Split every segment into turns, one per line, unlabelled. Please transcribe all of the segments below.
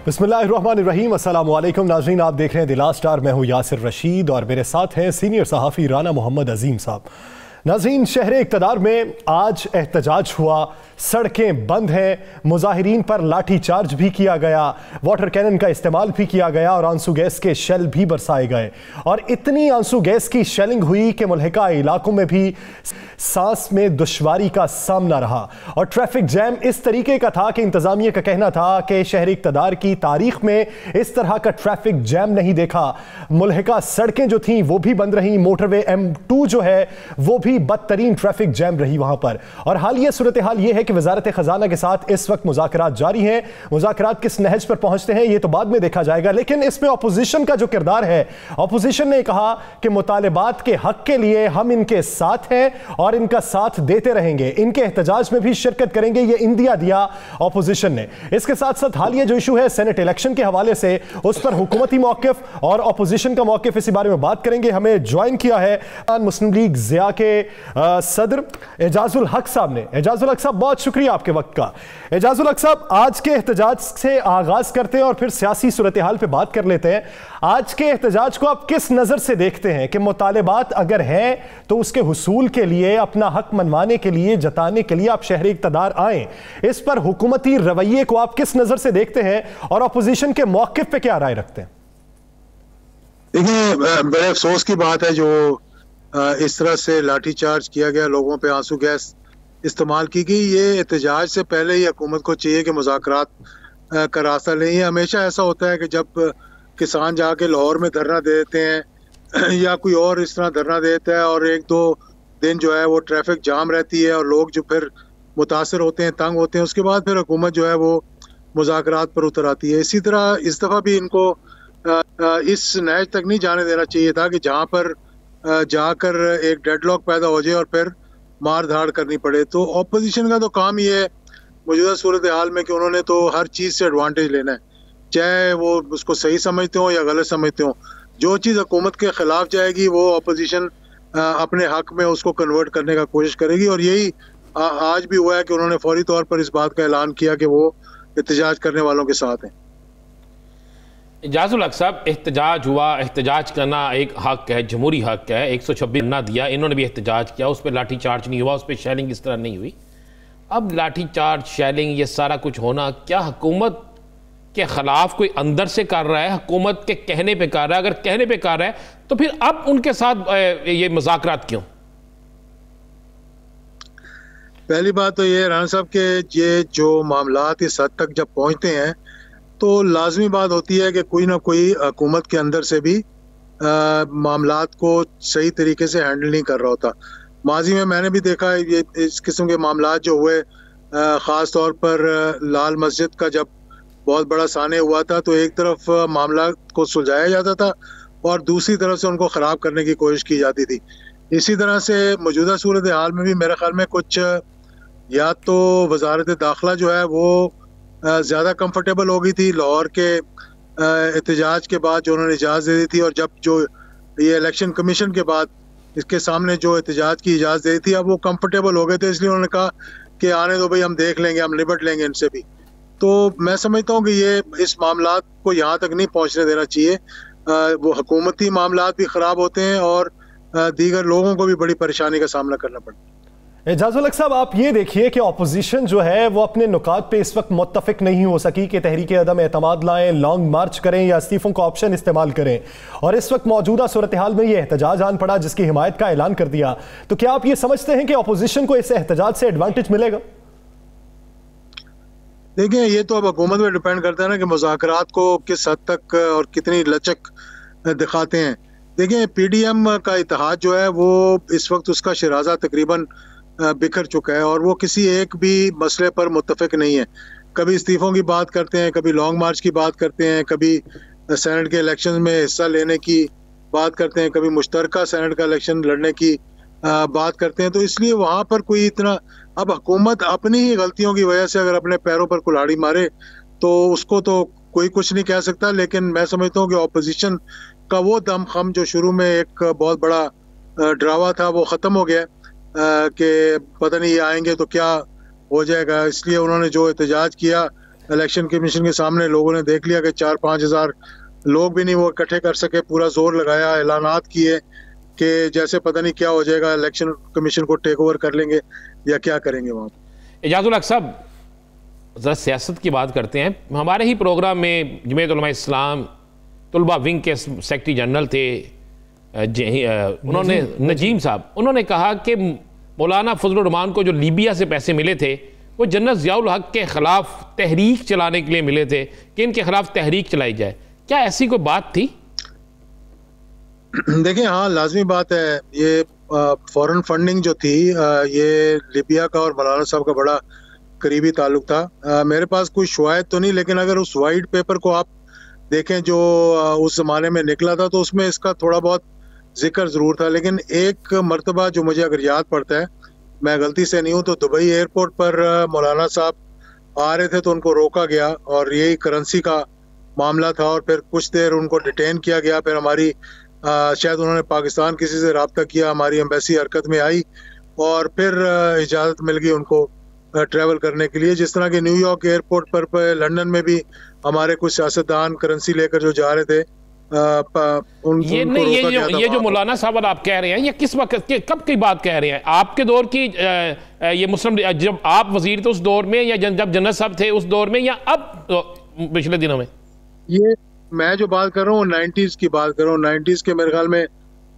बिस्मिल्लाहिर्रहमानिर्रहीम, अस्सलाम वालेकुम नाज़रीन, आप देख रहे हैं द लास्ट स्टार। मैं हूँ यासिर रशीद और मेरे साथ हैं सीनियर सहाफ़ी राना मोहम्मद अजीम साहब। नाज़रीन, शहर इक़्तिदार में आज एहतजाज हुआ, सड़कें बंद हैं, मुजाहिरीन पर लाठी चार्ज भी किया गया, वाटर कैनन का इस्तेमाल भी किया गया और आंसू गैस के शेल भी बरसाए गए। और इतनी आंसू गैस की शेलिंग हुई कि मुल्हिका इलाकों में भी सांस में दुश्वारी का सामना रहा। और ट्रैफिक जैम इस तरीके का था कि इंतज़ामिया का कहना था कि शहर इक़्तिदार की तारीख में इस तरह का ट्रैफिक जैम नहीं देखा। मुल्हिका सड़कें जो थीं वो भी बंद रहीं, मोटरवे M2 जो है वो भी बदतरीन ट्रैफिक जैम रही वहां पर। और हालिया सूरत हाल ये है कि वज़ारत ख़ज़ाना के साथ इस वक्त मुज़ाकरात जारी हैं। मुज़ाकरात किस नहज पर पहुंचते हैं ये तो बाद में देखा जाएगा, लेकिन इसमें अपोजिशन का जो किरदार है, अपोजिशन ने कहा कि मुतालिबात के हक के लिए हम इनके साथ हैं और इनका साथ देते रहेंगे, इनके एहतजाज में भी शिरकत करेंगे, ये इंदिया दिया अपोजिशन ने। इसके साथ साथ हालिया जो इशू है सेनेट इलेक्शन के हवाले से, उस पर हुकूमती मौक़िफ़ और अपोजिशन का मौक़िफ़, इसी बारे में बात करेंगे। हमें ज्वाइन किया है मुस्लिम लीग ज़िया के सदर एजाजुल हक साहब ने। एजाजुल हक साहब, बहुत शुक्रिया आपके वक्त का। एजाजुल हक साहब, आज के एहतजाज से आगाज करते हैं और फिर सियासी सूरत हाल पे बात कर लेते हैं। आज के एहतजाज को आप किस नजर से देखते हैं कि मुतालिबात अगर हैं तो उसके हुसूल के लिए, अपना हक मनवाने के लिए, जताने के लिए आप शहरी इक़्तिदार आए, इस पर हुकूमती रवैये को आप किस नजर से देखते हैं और अपोजिशन के मौक़िफ़ पे क्या राय रखते हैं?
देखिए, बड़े अफसोस की बात है जो इस तरह से लाठीचार्ज किया गया, लोगों पे आंसू गैस इस्तेमाल की गई। ये एहतजाज से पहले ही हुकूमत को चाहिए कि मुज़ाकरात का रास्ता लें। ये हमेशा ऐसा होता है कि जब किसान जाके लाहौर में धरना दे देते हैं या कोई और इस तरह धरना दे देता है और एक दो दिन जो है वो ट्रैफिक जाम रहती है और लोग जो फिर मुतासर होते हैं, तंग होते हैं, उसके बाद फिर हुकूमत जो है वो मुज़ाकरात पर उतर आती है। इसी तरह इस दफ़ा भी इनको इस नहज तक नहीं जाने देना चाहिए था कि जहाँ पर जाकर एक डेडलॉक पैदा हो जाए और फिर मार धाड़ करनी पड़े। तो ऑपोजिशन का तो काम ही है मौजूदा सूरत हाल में कि उन्होंने तो हर चीज़ से एडवांटेज लेना है, चाहे वो उसको सही समझते हो या गलत समझते हो। जो चीज़ हुकूमत के खिलाफ जाएगी वो ऑपोजिशन अपने हक में उसको कन्वर्ट करने का कोशिश करेगी। और यही आज भी हुआ है कि उन्होंने फौरी तौर पर इस बात का ऐलान किया कि वो एहतजाज करने वालों के साथ हैं।
एजाजुल हक साहब, एहतजाज हुआ, एहतजाज करना एक हक है, जमहूरी हक है। 126 ना दिया, इन्होंने भी एहतजाज किया, उस पर लाठी चार्ज नहीं हुआ, उस पर शैलिंग इस तरह नहीं हुई। अब लाठी चार्ज, शैलिंग, ये सारा कुछ होना क्या हुकूमत के खिलाफ कोई अंदर से कर रहा है, हुकूमत के कहने पे कर रहा है? अगर कहने पे कर रहा है तो फिर अब उनके साथ ये मुज़ाकरात क्यों?
पहली बात तो ये राना साहब के ये जो मामलात इस हद तक जब पहुंचते हैं तो लाजमी बात होती है कि कोई ना कोई हुकूमत के अंदर से भी मामलात को सही तरीके से हैंडल नहीं कर रहा होता। माजी में मैंने भी देखा है ये इस किस्म के मामलात जो हुए, ख़ास तौर पर लाल मस्जिद का जब बहुत बड़ा साने हुआ था तो एक तरफ मामला को सुलझाया जाता था और दूसरी तरफ से उनको ख़राब करने की कोशिश की जाती थी। इसी तरह से मौजूदा सूरत हाल में भी मेरे ख्याल में कुछ, या तो वजारत दाखिला जो है वो ज़्यादा कंफर्टेबल हो गई थी लाहौर के एहतजाज के बाद जो उन्होंने इजाज़त दे दी थी, और जब जो ये इलेक्शन कमीशन के बाद इसके सामने जो एहतजाज की इजाज़त दे दी थी, अब वो कंफर्टेबल हो गए थे, इसलिए उन्होंने कहा कि आने दो भाई, हम देख लेंगे, हम निपट लेंगे इनसे भी। तो मैं समझता हूँ कि ये इस मामलात को यहाँ तक नहीं पहुँचने देना चाहिए। वो हुकूमती मामलात भी ख़राब होते हैं और दीगर लोगों को भी बड़ी परेशानी का सामना करना पड़ता है।
एजाजुल हक साहब, आप ये देखिए कि अपोजिशन जो है वो अपने नुकात पे इस वक्त मुत्तफिक नहीं हो सकी कि तहरीक अदम एतमाद लाएं, लॉन्ग मार्च करें या इस्तीफों का ऑप्शन इस्तेमाल करें, और इस वक्त मौजूदा सूरत हाल में ये एहतजाज आन पड़ा जिसकी हिमायत का ऐलान कर दिया। तो क्या आप ये समझते हैं कि अपोजिशन को इस एहतजाज से एडवांटेज मिलेगा?
देखिए, ये तो अब हुकूमत पर डिपेंड करता है ना कि मुज़ाकरात को किस हद तक और कितनी लचक दिखाते हैं। देखिए, PDM का इत्तेहाद जो है वो इस वक्त उसका शराजा तकरीबन बिखर चुका है और वो किसी एक भी मसले पर मुत्तफिक नहीं है। कभी इस्तीफों की बात करते हैं, कभी लॉन्ग मार्च की बात करते हैं, कभी सेनेट के इलेक्शन में हिस्सा लेने की बात करते हैं, कभी मुश्तरका सेनेट का इलेक्शन लड़ने की बात करते हैं। तो इसलिए वहाँ पर कोई इतना, अब हुकूमत अपनी ही गलतियों की वजह से अगर अपने पैरों पर कुल्हाड़ी मारे तो उसको तो कोई कुछ नहीं कह सकता। लेकिन मैं समझता हूँ कि ऑपोजिशन का वो दमखम जो शुरू में एक बहुत बड़ा ड्रावा था वो ख़त्म हो गया कि पता नहीं ये आएंगे तो क्या हो जाएगा। इसलिए उन्होंने जो एहतजाज किया इलेक्शन कमीशन के सामने लोगों ने देख लिया कि 4-5 हज़ार लोग भी नहीं वो इकट्ठे कर सके, पूरा जोर लगाया, ऐलानात किए कि जैसे पता नहीं क्या हो जाएगा, इलेक्शन कमीशन को टेक ओवर कर लेंगे या क्या करेंगे वहाँ।
एजाजुल हक साहब, ज़रा सियासत की बात करते हैं। हमारे ही प्रोग्राम में जमीयत उलमा इस्लाम तुलबा विंग के सेक्रेटरी जनरल थे उन्होंने नजीम साहब, उन्होंने कहा कि मौलाना फजलुर रहमान को जो लीबिया से पैसे मिले थे वो जनरल ज़ियाउल हक के ख़िलाफ़ तहरीक चलाने के लिए मिले थे कि इनके ख़िलाफ़ तहरीक चलाई जाए। क्या ऐसी कोई बात थी?
देखिए, हाँ, लाजमी बात है। ये फॉरेन फंडिंग जो थी, ये लीबिया का और मौलाना साहब का बड़ा करीबी ताल्लुक था। मेरे पास कोई शवाहिद तो नहीं, लेकिन अगर उस वाइट पेपर को आप देखें जो उस ज़माने में निकला था तो उसमें इसका थोड़ा बहुत जिक्र ज़रूर था। लेकिन एक मरतबा जो मुझे अगर याद पड़ता है, मैं गलती से नहीं हूँ, तो दुबई एयरपोर्ट पर मौलाना साहब आ रहे थे तो उनको रोका गया और यही करेंसी का मामला था और फिर कुछ देर उनको डिटेन किया गया। फिर हमारी शायद उन्होंने पाकिस्तान किसी से रब्ता किया, हमारी एम्बेसी हरकत में आई और फिर इजाज़त मिल गई उनको ट्रैवल करने के लिए। जिस तरह के न्यूयॉर्क एयरपोर्ट पर लंदन में भी हमारे कुछ सियासतदान करेंसी लेकर जो जा रहे थे,
ये जो मौलाना साहब आप कह रहे हैं, ये किस वक्त कब की बात कह रहे हैं? आपके दौर की ये मुस्लिम, जब आप वजीर थे उस दौर में, या जब जनरल साहब थे उस दौर में, या अब पिछले दिनों में?
ये मैं जो बात कर रहा हूँ 90s की बात कर रहा हूँ। 90s के मेरे ख्याल में,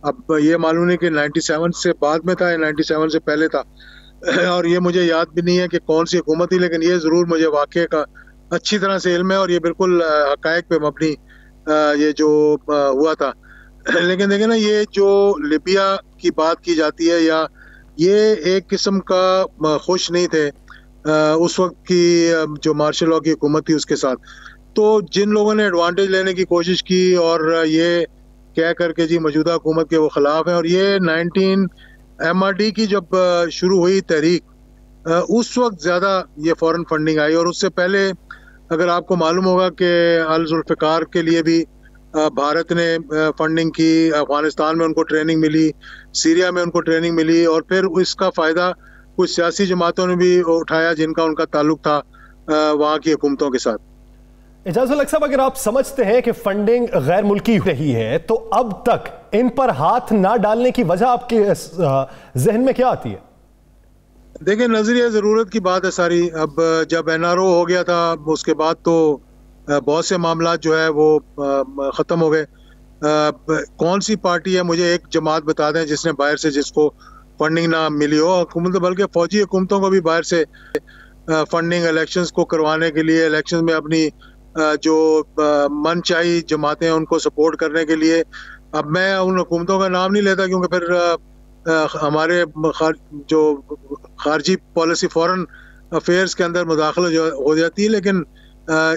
अब ये मालूम नहीं कि 97 से बाद में था या 97 से पहले था और ये मुझे याद भी नहीं है कि कौन सी हुकूमत थी, लेकिन ये ज़रूर मुझे वाक़े का अच्छी तरह से इल्म है और ये बिल्कुल हक़ाइक़ पे मबनी ये जो हुआ था। लेकिन देखें ना, ये जो लिबिया की बात की जाती है, या ये एक किस्म का खुश नहीं थे उस वक्त की जो मार्शल लॉ की हुकूमत थी उसके साथ। तो जिन लोगों ने एडवांटेज लेने की कोशिश की और ये कह करके जी मौजूदा हुकूमत के वो ख़िलाफ़ हैं, और ये 19 MRD की जब शुरू हुई तहरीक, उस वक्त ज़्यादा ये फॉरेन फंडिंग आई। और उससे पहले अगर आपको मालूम होगा कि अल जुल्फ़िकार के लिए भी भारत ने फंडिंग की, अफगानिस्तान में उनको ट्रेनिंग मिली, सीरिया में उनको ट्रेनिंग मिली, और फिर इसका फ़ायदा कुछ सियासी जमातों ने भी उठाया जिनका उनका ताल्लुक था वहाँ की हुकूमतों के साथ।
एजाजुल हक साहब, अगर आप समझते हैं कि फंडिंग गैर मुल्की रही है तो अब तक इन पर हाथ ना डालने की वजह आपके जहन में क्या आती है?
देखिए, नजरिया ज़रूरत की बात है सारी। अब जब NRO हो गया था उसके बाद तो बहुत से मामला जो है वो ख़त्म हो गए। कौन सी पार्टी है, मुझे एक जमात बता दें जिसने बाहर से जिसको फंडिंग ना मिली हो हुकूमत, बल्कि फौजी हुकूमतों को भी बाहर से फंडिंग इलेक्शंस को करवाने के लिए, इलेक्शन में अपनी जो मनचाही जमातें हैं उनको सपोर्ट करने के लिए। अब मैं उन हुकूमतों का नाम नहीं लेता क्योंकि फिर हमारे जो खारजी पॉलिसी, फॉरेन अफेयर्स के अंदर मुदाखलत जो हो जाती है, लेकिन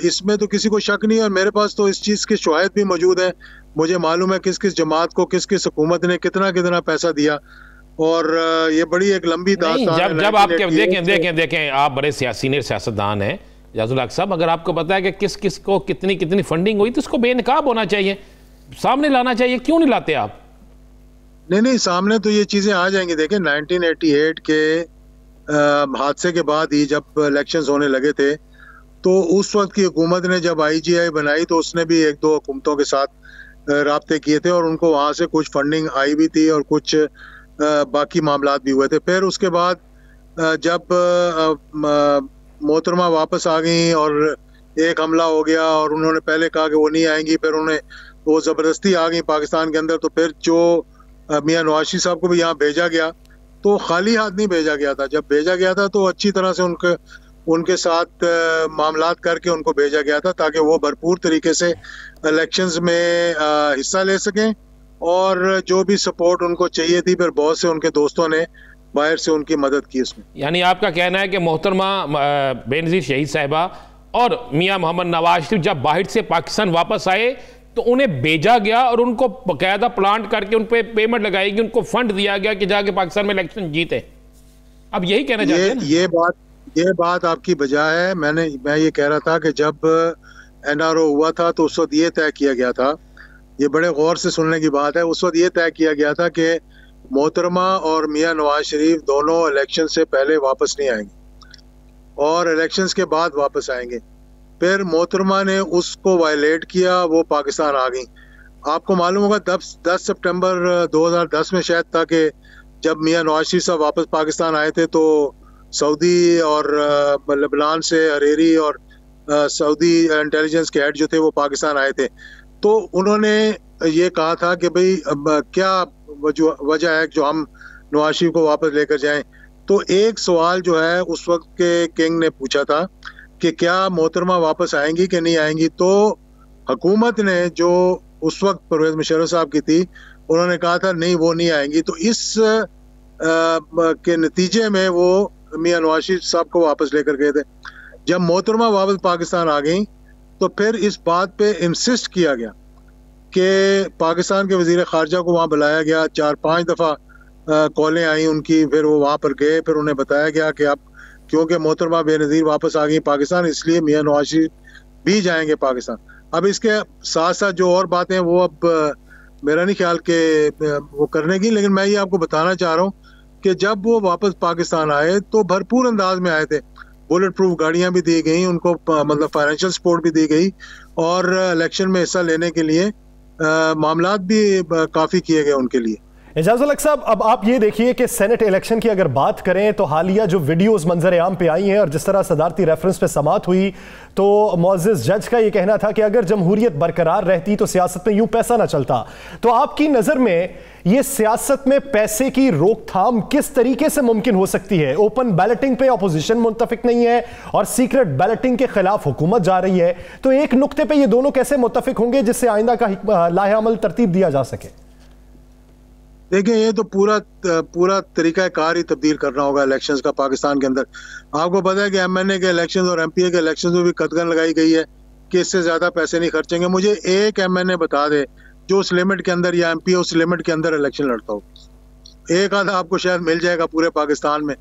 इसमें तो किसी को शक नहीं है और मेरे पास तो इस चीज़ के शवाहिद भी मौजूद हैं। मुझे मालूम है किस किस जमात को किस किस हुकूमत ने कितना कितना पैसा दिया, और ये बड़ी एक लंबी दास्तान है।
जब आपके देखें आप बड़े सीनियर सियासतदान हैं एजाजुल हक साहब, अगर आपको पता है कि किस किस को कितनी कितनी फंडिंग हुई तो उसको बेनकाब होना चाहिए, सामने लाना चाहिए। क्यों नहीं लाते आप?
नहीं, सामने तो ये चीज़ें आ जाएंगी। देखें, 1988 के हादसे के बाद ही जब इलेक्शंस होने लगे थे तो उस वक्त की हुकूमत ने जब IGI बनाई तो उसने भी एक दो हुकूमतों के साथ राब्ते किए थे और उनको वहाँ से कुछ फंडिंग आई भी थी और कुछ बाकी मामलात भी हुए थे। फिर उसके बाद जब मोहतरमा वापस आ गई और एक हमला हो गया और उन्होंने पहले कहा कि वो नहीं आएंगी, फिर उन्हें वो ज़बरदस्ती आ गई पाकिस्तान के अंदर, तो फिर जो मियां नवाज शरीफ साहब को भी यहाँ भेजा गया तो खाली हाथ नहीं भेजा गया था। जब भेजा गया था तो अच्छी तरह से उनके साथ मामलात करके उनको भेजा गया था ताकि वो भरपूर तरीके से इलेक्शंस में हिस्सा ले सकें, और जो भी सपोर्ट उनको चाहिए थी फिर बहुत से उनके दोस्तों ने बाहर से उनकी मदद की उसमें।
यानी आपका कहना है कि मोहतरमा बेनज़ीर शहीद साहिबा और मियां मोहम्मद नवाज शरीफ जब बाहर से पाकिस्तान वापस आए तो उन्हें भेजा गया और उनको बाकायदा प्लांट करके उन पर पेमेंट लगाई गई, उनको फंड दिया गया कि जाके पाकिस्तान में इलेक्शन जीते। अब यही कहना चाहते हैं?
ये बात आपकी बजा है। मैं ये कह रहा था कि जब NRO हुआ था तो उस वक्त ये तय किया गया था, ये बड़े गौर से सुनने की बात है, उस वक्त ये तय किया गया था कि मोहतरमा और मियां नवाज शरीफ दोनों इलेक्शन से पहले वापस नहीं आएंगे और इलेक्शंस के बाद वापस आएंगे। फिर मोहतरमा ने उसको वायलेट किया, वो पाकिस्तान आ गई। आपको मालूम होगा 10 सितंबर 2010 में शायद था कि जब मियां नवाज शरीफ साहब वापस पाकिस्तान आए थे तो सऊदी और लेबनान से हरेरी और सऊदी इंटेलिजेंस के हेड जो थे वो पाकिस्तान आए थे। तो उन्होंने ये कहा था कि भाई क्या वजह है जो हम नवाज शरीफ को वापस लेकर जाएं। तो एक सवाल जो है उस वक्त के किंग ने पूछा था कि क्या मोहतरमा वापस आएंगी कि नहीं आएंगी। तो हुकूमत ने जो उस वक्त परवेज मुशर्रफ साहब की थी, उन्होंने कहा था नहीं वो नहीं आएंगी। तो इस के नतीजे में वो मियां नवाज शरीफ साहब को वापस लेकर गए थे। जब मोहतरमा वापस पाकिस्तान आ गई तो फिर इस बात पे इंसिस्ट किया गया कि पाकिस्तान के वजीर खारजा को वहाँ बुलाया गया, 4-5 दफ़ा कॉलें आई उनकी, फिर वो वहाँ पर गए, फिर उन्हें बताया गया कि अब क्योंकि मोहतरमा बेनज़ीर वापस आ गई पाकिस्तान, इसलिए मियां नवाज शरीफ भी जाएंगे पाकिस्तान। अब इसके साथ साथ जो और बातें वो अब मेरा नहीं ख्याल के वो करने की, लेकिन मैं ये आपको बताना चाह रहा हूँ कि जब वो वापस पाकिस्तान आए तो भरपूर अंदाज में आए थे। बुलेट प्रूफ गाड़ियां भी दी गई उनको, मतलब फाइनेंशियल सपोर्ट भी दी गई, और इलेक्शन में हिस्सा लेने के लिए मामलात भी काफ़ी किए गए उनके लिए।
एजाजुल हक साहब, अब आप ये देखिए कि सेनेट इलेक्शन की अगर बात करें तो हालिया जो वीडियोस मंजर आम पे आई हैं और जिस तरह सदारती रेफरेंस पे समात हुई, तो मुअज़्ज़िज़ जज का ये कहना था कि अगर जमहूरियत बरकरार रहती तो सियासत में यूं पैसा ना चलता। तो आपकी नज़र में ये सियासत में पैसे की रोकथाम किस तरीके से मुमकिन हो सकती है? ओपन बैलेटिंग पे अपोजिशन मुत्तफिक नहीं है और सीक्रेट बैलेटिंग के खिलाफ हुकूमत जा रही है, तो एक नुक्ते पर ये दोनों कैसे मुत्तफिक होंगे जिससे आइंदा का लाहे अमल तरतीब दिया जा सके?
देखिए, ये तो पूरा तरीका कार ही तब्दील करना होगा इलेक्शंस का पाकिस्तान के अंदर। आपको पता है कि एमएनए के इलेक्शंस और एमपीए के इलेक्शंस में भी कदगन लगाई गई है कि इससे ज्यादा पैसे नहीं खर्चेंगे। मुझे एक एमएनए बता दे जो उस लिमिट के अंदर या एमपीए उस लिमिट के अंदर इलेक्शन लड़ता हो, एक आधा आपको शायद मिल जाएगा पूरे पाकिस्तान में।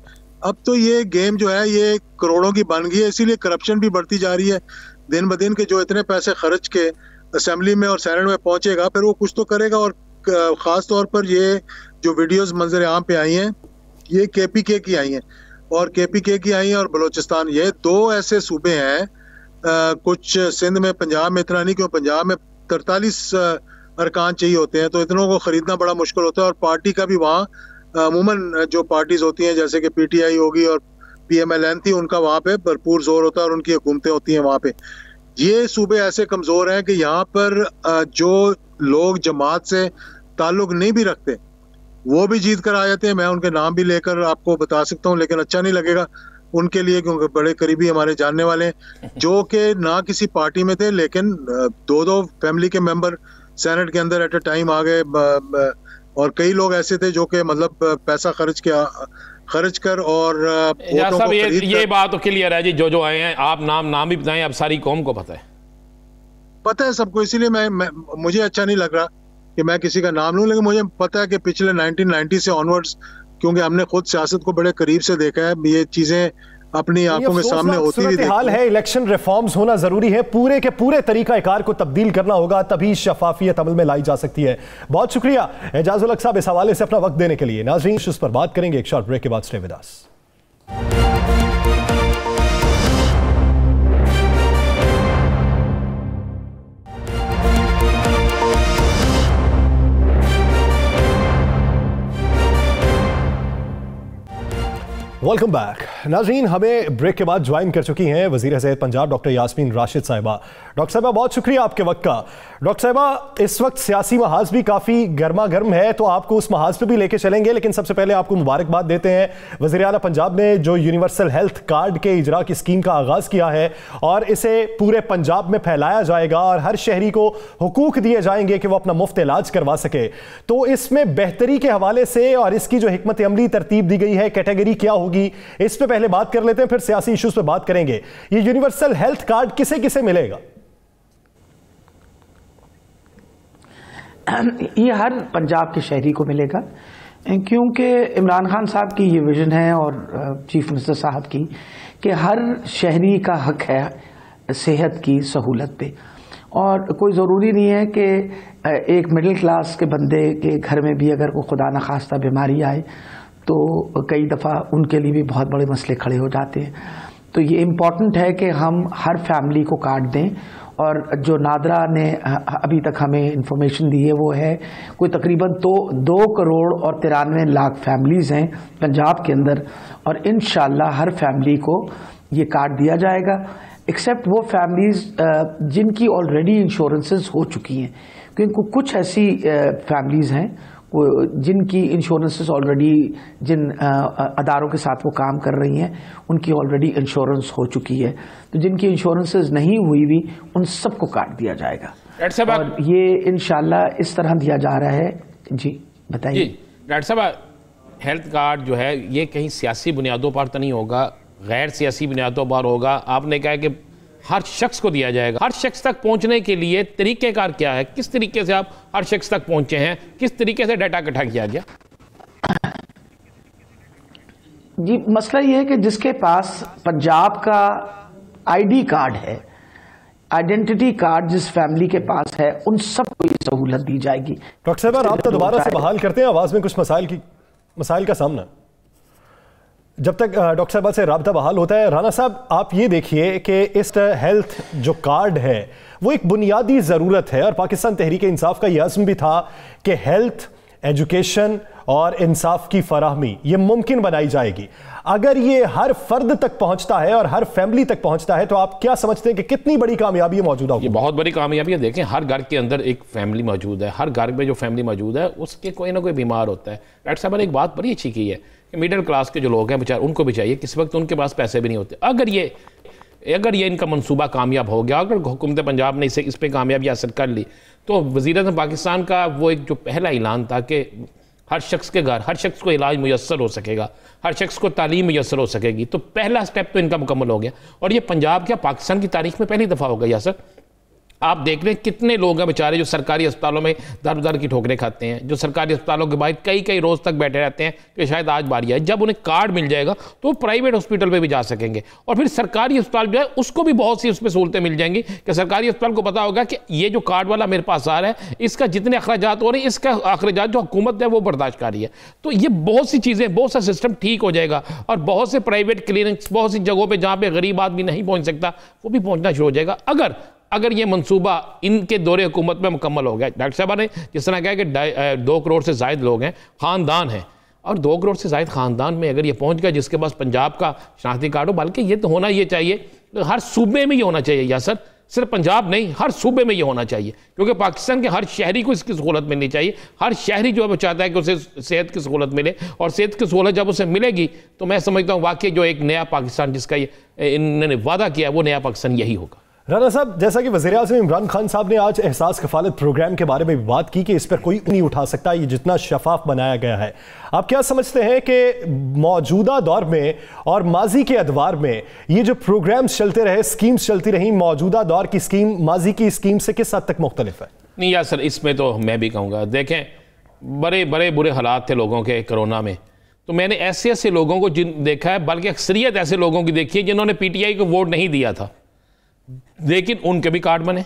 अब तो ये गेम जो है ये करोड़ों की बन गई है, इसीलिए करप्शन भी बढ़ती जा रही है दिन ब दिन के। जो इतने पैसे खर्च के असेंबली में और सेनेट में पहुंचेगा फिर वो कुछ तो करेगा। और खास तौर पर ये जो वीडियोस मंजर आम पे आई हैं ये केपीके की आई हैं, और केपीके की आई हैं और बलूचिस्तान, ये दो ऐसे सूबे हैं, कुछ सिंध में, पंजाब में इतना नहीं, क्यों पंजाब में 43 अरकान चाहिए होते हैं, तो इतनों को खरीदना बड़ा मुश्किल होता है। और पार्टी का भी वहाँ अमूमन जो पार्टीज होती हैं जैसे कि पीटीआई होगी और पीएमएलएन थी, उनका वहाँ पे भरपूर जोर होता है और उनकी हुकूमतें होती हैं वहाँ पे। ये सूबे ऐसे कमजोर हैं कि यहाँ पर जो लोग जमात से ताल्लुक नहीं भी रखते वो भी जीत कर आ जाते हैं। मैं उनके नाम भी लेकर आपको बता सकता हूँ, लेकिन अच्छा नहीं लगेगा उनके लिए क्योंकि बड़े करीबी हमारे जानने वाले हैं जो कि ना किसी पार्टी में थे, लेकिन दो फैमिली के मेंबर सेनेट के अंदर एट अ टाइम आ गए। और कई लोग ऐसे थे जो कि मतलब पैसा खर्च कर और
ये बात तो क्लियर है जी, जो आए हैं आप नाम भी बताएं, अब सारी कौम को पता है सबको, इसीलिए मुझे अच्छा नहीं लग रहा कि मैं किसी का नाम लूं, लेकिन मुझे पता है कि पिछले 1990 से ऑनवर्ड्स, क्योंकि हमने खुद सियासत को बड़े करीब से देखा है, ये चीजें अपनी आंखों के सामने होती हुई
हाल है। इलेक्शन रिफॉर्म्स होना जरूरी है, पूरे के पूरे तरीकाकार को तब्दील करना होगा, तभी शफाफियत अमल में लाई जा सकती है। बहुत शुक्रिया एजाजुल हक साहब इस हवाले से अपना वक्त देने के लिए। नाज़रीन, इस पर बात करेंगे एक शॉर्ट ब्रेक के बाद। Stay with us. Welcome back. नाज़रीन, हमें ब्रेक के बाद ज्वाइन कर चुकी हैं वज़ीर सेहत पंजाब डॉक्टर यास्मीन राशिद साहिबा। डॉक्टर साहिबा, बहुत शुक्रिया आपके वक्त का। डॉक्टर साहिबा, इस वक्त सियासी महाज भी काफ़ी गर्मा गर्म है, तो आपको उस महाज पे भी लेके चलेंगे, लेकिन सबसे पहले आपको मुबारकबाद देते हैं। वज़ीर आला पंजाब ने जो यूनिवर्सल हेल्थ कार्ड के इजरा की स्कीम का आगाज़ किया है और इसे पूरे पंजाब में फैलाया जाएगा और हर शहरी को हुकूक दिए जाएंगे कि वो अपना मुफ्त इलाज करवा सके, तो इसमें बेहतरी के हवाले से और इसकी जो हिकमत अमली तरतीब दी गई है, कैटेगरी क्या होगी, इस पे पहले बात कर लेते हैं, फिर सियासी इश्यूज पे बात करेंगे। ये यूनिवर्सल हेल्थ कार्ड किसे किसे मिलेगा?
ये हर पंजाब के शहरी को मिलेगा, क्योंकि इमरान खान साहब की ये विजन है और चीफ मिनिस्टर साहब की कि हर शहरी का हक है सेहत की सहूलत पे। और कोई ज़रूरी नहीं है कि एक मिडिल क्लास के बंदे के घर में भी अगर कोई खुदा न खास्ता बीमारी आए तो कई दफ़ा उनके लिए भी बहुत बड़े मसले खड़े हो जाते हैं। तो ये इम्पॉर्टेंट है कि हम हर फैमिली को कार्ड दें। और जो नादरा ने अभी तक हमें इंफॉर्मेशन दी है वो है कोई तकरीबन 2 करोड़ और 93 लाख फैमिलीज़ हैं पंजाब के अंदर, और इंशाल्लाह हर फैमिली को ये कार्ड दिया जाएगा, एक्सेप्ट वो फैमिलीज़ जिनकी ऑलरेडी इंश्योरेंसेस हो चुकी हैं, क्योंकि कुछ ऐसी फैमिलीज़ हैं जिनकी इंश्योरेंसेस ऑलरेडी, जिन अदारों के साथ वो काम कर रही हैं उनकी ऑलरेडी इंश्योरेंस हो चुकी है, तो जिनकी इंश्योरेंसेस नहीं हुई भी उन सबको कार्ड दिया जाएगा। और ये इंशाल्लाह इस तरह दिया जा रहा है। जी बताइए।
डॉक्टर साहब, हेल्थ कार्ड जो है ये कहीं सियासी बुनियादों पर तो नहीं होगा, गैर सियासी बुनियादों पर होगा? आपने कहा कि हर शख्स को दिया जाएगा। हर शख्स तक पहुंचने के लिए तरीक़ेकार क्या है? किस तरीके से आप हर शख्स तक पहुंचे हैं? किस तरीके से डाटा इकट्ठा किया गया?
जी, मसला ये है कि जिसके पास पंजाब का आईडी कार्ड है, आइडेंटिटी कार्ड जिस फैमिली के पास है, उन सबको ये सहूलत दी जाएगी।
डॉक्टर साहब, आप तो दोबारा से बहाल करते हैं, आवाज में कुछ मसाइल का सामना। जब तक डॉक्टर साहब से राब्ता बहाल होता है, राना साहब आप ये देखिए कि इस हेल्थ जो कार्ड है वो एक बुनियादी ज़रूरत है, और पाकिस्तान तहरीक इंसाफ का यह अज़्म भी था कि हेल्थ, एजुकेशन और इंसाफ की फराहमी ये मुमकिन बनाई जाएगी। अगर ये हर फर्द तक पहुंचता है और हर फैमिली तक पहुंचता है तो आप क्या समझते हैं कि कितनी बड़ी कामयाबी है मौजूदा?
ये बहुत बड़ी कामयाबी है। देखें, हर घर के अंदर एक फैमिली मौजूद है, हर घर में जो फैमिली मौजूद है उसके कोई ना कोई बीमार होता है। डॉक्टर साहब ने एक बात बड़ी अच्छी की है कि मिडिल क्लास के जो लोग हैं बेचारे, उनको भी चाहिए, किस वक्त उनके पास पैसे भी नहीं होते। अगर ये इनका मंसूबा कामयाब हो गया, अगर हुकूमत पंजाब ने इस पर कामयाबी हासिल कर ली, तो वज़ीर-ए-आज़म पाकिस्तान का वो एक जो पहला ऐलान था कि हर शख्स के घर, हर शख्स को इलाज मुयस्सर हो सकेगा, हर शख्स को तालीम मुयस्सर हो सकेगी, तो पहला स्टेप तो इनका मुकम्मल हो गया। और ये पंजाब क्या पाकिस्तान की तारीख में पहली दफ़ा होगा यासर। आप देख रहे हैं कितने लोग हैं बेचारे जो सरकारी अस्पतालों में दर दर की ठोकरें खाते हैं, जो सरकारी अस्पतालों के बाहर कई रोज़ तक बैठे रहते हैं कि शायद आज बारी आए। जब उन्हें कार्ड मिल जाएगा तो वो प्राइवेट हॉस्पिटल में भी जा सकेंगे, और फिर सरकारी अस्पताल जो है उसको भी बहुत सी उसमें सहूलतें मिल जाएंगी कि सरकारी अस्पताल को पता होगा कि ये जो कार्ड वाला मेरे पास आ रहा है, इसका जितने अखराजात हो रहे हैं, इसका अखराजात जो हुकूमत है वो बर्दाश्त कर रही है। तो ये बहुत सी चीज़ें, बहुत सा सिस्टम ठीक हो जाएगा, और बहुत से प्राइवेट क्लिनिक्स, बहुत सी जगहों पर जहाँ पर गरीब आदमी नहीं पहुँच सकता, वो भी पहुँचना शुरू हो जाएगा अगर ये मंसूबा इनके दौरे हुकूमत में मुकम्मल हो गया। डॉक्टर साहब ने जिस तरह कहा कि 2 करोड़ से ज़ायद लोग हैं, ख़ानदान हैं, और 2 करोड़ से ज़ायद ख़ानदान में अगर ये पहुंच गया जिसके पास पंजाब का शनाख्ती कार्ड हो, बल्कि ये तो होना ये चाहिए, हर सूबे में ये होना चाहिए या सर, सिर्फ पंजाब नहीं, हर सूबे में ये होना चाहिए, क्योंकि पाकिस्तान के हर शहरी को इसकी सहूलत मिलनी चाहिए। हर शहरी जो है वो चाहता है कि उसे सेहत की सहूलत मिले, और सेहत की सहूलत जब उसे मिलेगी तो मैं समझता हूँ वाकई जो एक नया पाकिस्तान जिसका ये इन्होंने वादा किया है वो नया पाकिस्तान यही होगा।
राना साहब, जैसा कि वज़ीर-ए-आज़म इमरान खान साहब ने आज एहसास कफालत प्रोग्राम के बारे में भी बात की कि इस पर कोई नहीं उठा सकता, ये जितना शफाफ बनाया गया है, आप क्या समझते हैं कि मौजूदा दौर में और माजी के अदवार में ये जो प्रोग्राम्स चलते रहे, स्कीम्स चलती रही, मौजूदा दौर की स्कीम माजी की स्कीम से किस हद तक मुख्तलिफ है?
नहीं यार सर, इसमें तो मैं भी कहूँगा, देखें बड़े बुरे हालात थे लोगों के कोरोना में, तो मैंने ऐसे लोगों को देखा है, बल्कि अक्सरियत ऐसे लोगों की देखी है जिन्होंने PTI को वोट नहीं दिया था, लेकिन उनके भी कार्ड बने,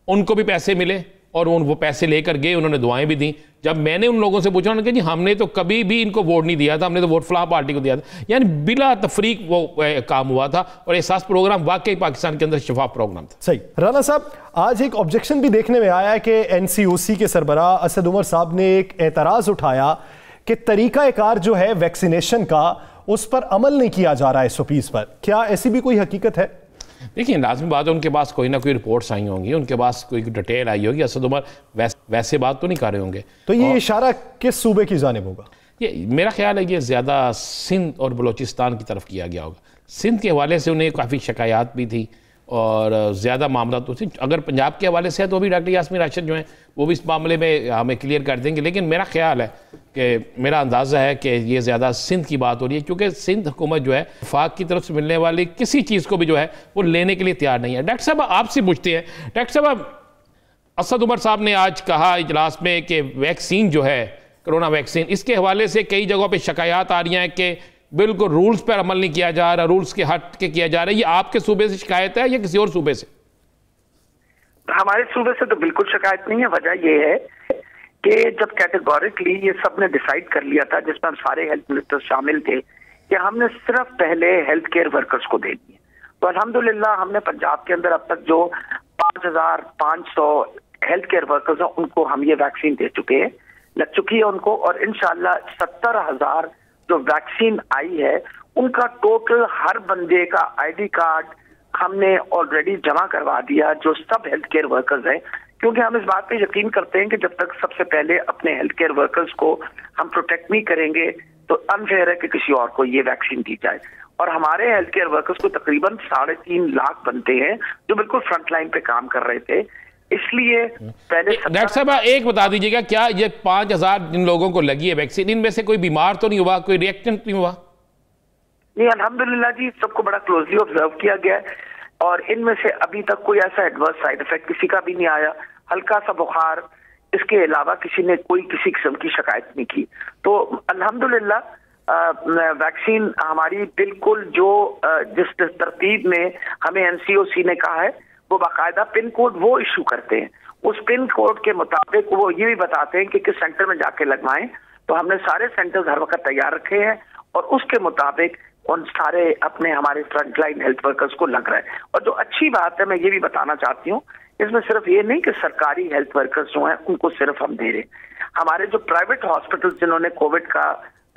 उनको भी पैसे मिले, और वो पैसे लेकर गए, उन्होंने दुआएं भी दी। जब मैंने उन लोगों से पूछा, उन्होंने कहा जी हमने तो कभी भी इनको वोट नहीं दिया था, हमने तो वोट फलाह पार्टी को दिया था। यानी बिला तफरीक वो काम हुआ था, और एहसास प्रोग्राम वाकई पाकिस्तान के अंदर शफाफ प्रोग्राम था।
सही। राना साहब, आज एक ऑब्जेक्शन भी देखने में आया है कि NCOC के सरबराह असद उमर साहब ने एक एतराज़ उठाया कि तरीक़ाकार जो है वैक्सीनेशन का, उस पर अमल नहीं किया जा रहा है SOPs पर। क्या ऐसी भी कोई हकीकत है?
देखिए, लाजमी बात है उनके पास कोई ना कोई रिपोर्ट्स आई होंगी, उनके पास कोई डिटेल आई होगी, असद उमर वैसे बात तो नहीं कर रहे होंगे।
तो ये इशारा किस सूबे की जानिब होगा? ये
मेरा ख्याल है ये ज़्यादा सिंध और बलूचिस्तान की तरफ किया गया होगा। सिंध के हवाले से उन्हें काफ़ी शिकायत भी थी, और ज़्यादा मामला तो थी। अगर पंजाब के हवाले से है तो भी डॉक्टर यास्मीन राशिद जो हैं वो भी इस मामले में हमें क्लियर कर देंगे, लेकिन मेरा ख्याल है कि मेरा अंदाज़ा है कि ये ज़्यादा सिंध की बात हो रही है, क्योंकि सिंध हुकूमत जो है वफाक की तरफ से मिलने वाली किसी चीज़ को भी जो है वो लेने के लिए तैयार नहीं है। डॉक्टर साहब आपसे पूछते हैं, डॉक्टर साहब असद उमर साहब ने आज कहा इजलास में कि वैक्सीन जो है कोरोना वैक्सीन, इसके हवाले से कई जगहों पर शिकायत आ रही हैं कि बिल्कुल रूल्स पर अमल नहीं किया जा रहा, रूल्स के हट के किया जा रहा है। ये आपके सूबे से शिकायत है या किसी और सूबे से?
हमारे सूबे से तो बिल्कुल शिकायत नहीं है। वजह यह है कि जब कैटेगोरिकली ये सब ने डिसाइड कर लिया था, जिसमें हम सारे हेल्थ मिनिस्टर शामिल थे, कि हमने सिर्फ पहले हेल्थ केयर वर्कर्स को देनी है, तो अल्हम्दुलिल्लाह हमने पंजाब के अंदर अब तक जो 5,500 हेल्थ केयर वर्कर्स हैं उनको हम ये वैक्सीन दे चुके हैं, लग चुकी है उनको, और इंशाल्लाह 70,000 जो वैक्सीन आई है उनका टोटल हर बंदे का आईडी कार्ड हमने ऑलरेडी जमा करवा दिया, जो सब हेल्थ केयर वर्कर्स हैं, क्योंकि हम इस बात पे यकीन करते हैं कि जब तक सबसे पहले अपने हेल्थ केयर वर्कर्स को हम प्रोटेक्ट नहीं करेंगे तो अनफेयर है कि किसी और को ये वैक्सीन दी जाए। और हमारे हेल्थ केयर वर्कर्स को तकरीबन 3.5 लाख बनते हैं जो बिल्कुल फ्रंट लाइन पे काम कर रहे थे, इसलिए पहले।
डॉक्टर साहब एक बता दीजिएगा, क्या ये 5,000 जिन लोगों को लगी है वैक्सीन, इनमें से कोई बीमार तो नहीं हुआ, कोई रिएक्शन नहीं हुआ?
नहीं, अल्हम्दुलिल्लाह जी, सबको बड़ा क्लोजली ऑब्जर्व किया गया है और इनमें से अभी तक कोई ऐसा एडवर्स साइड इफेक्ट किसी का भी नहीं आया। हल्का सा बुखार, इसके अलावा किसी ने कोई किसी किस्म की शिकायत नहीं की। तो अल्हम्दुलिल्लाह वैक्सीन हमारी बिल्कुल जो जिस तरतीब में हमें एनसीओसी ने कहा है वो बाकायदा पिन कोड वो इशू करते हैं, उस पिन कोड के मुताबिक वो ये भी बताते हैं कि किस सेंटर में जाके लगवाएं। तो हमने सारे सेंटर्स हर वक्त तैयार रखे हैं और उसके मुताबिक उन सारे अपने हमारे फ्रंटलाइन हेल्थ वर्कर्स को लग रहा है। और जो अच्छी बात है, मैं ये भी बताना चाहती हूँ, इसमें सिर्फ ये नहीं कि सरकारी हेल्थ वर्कर्स जो हैं उनको सिर्फ हम दे रहे, हमारे जो प्राइवेट हॉस्पिटल जिन्होंने कोविड का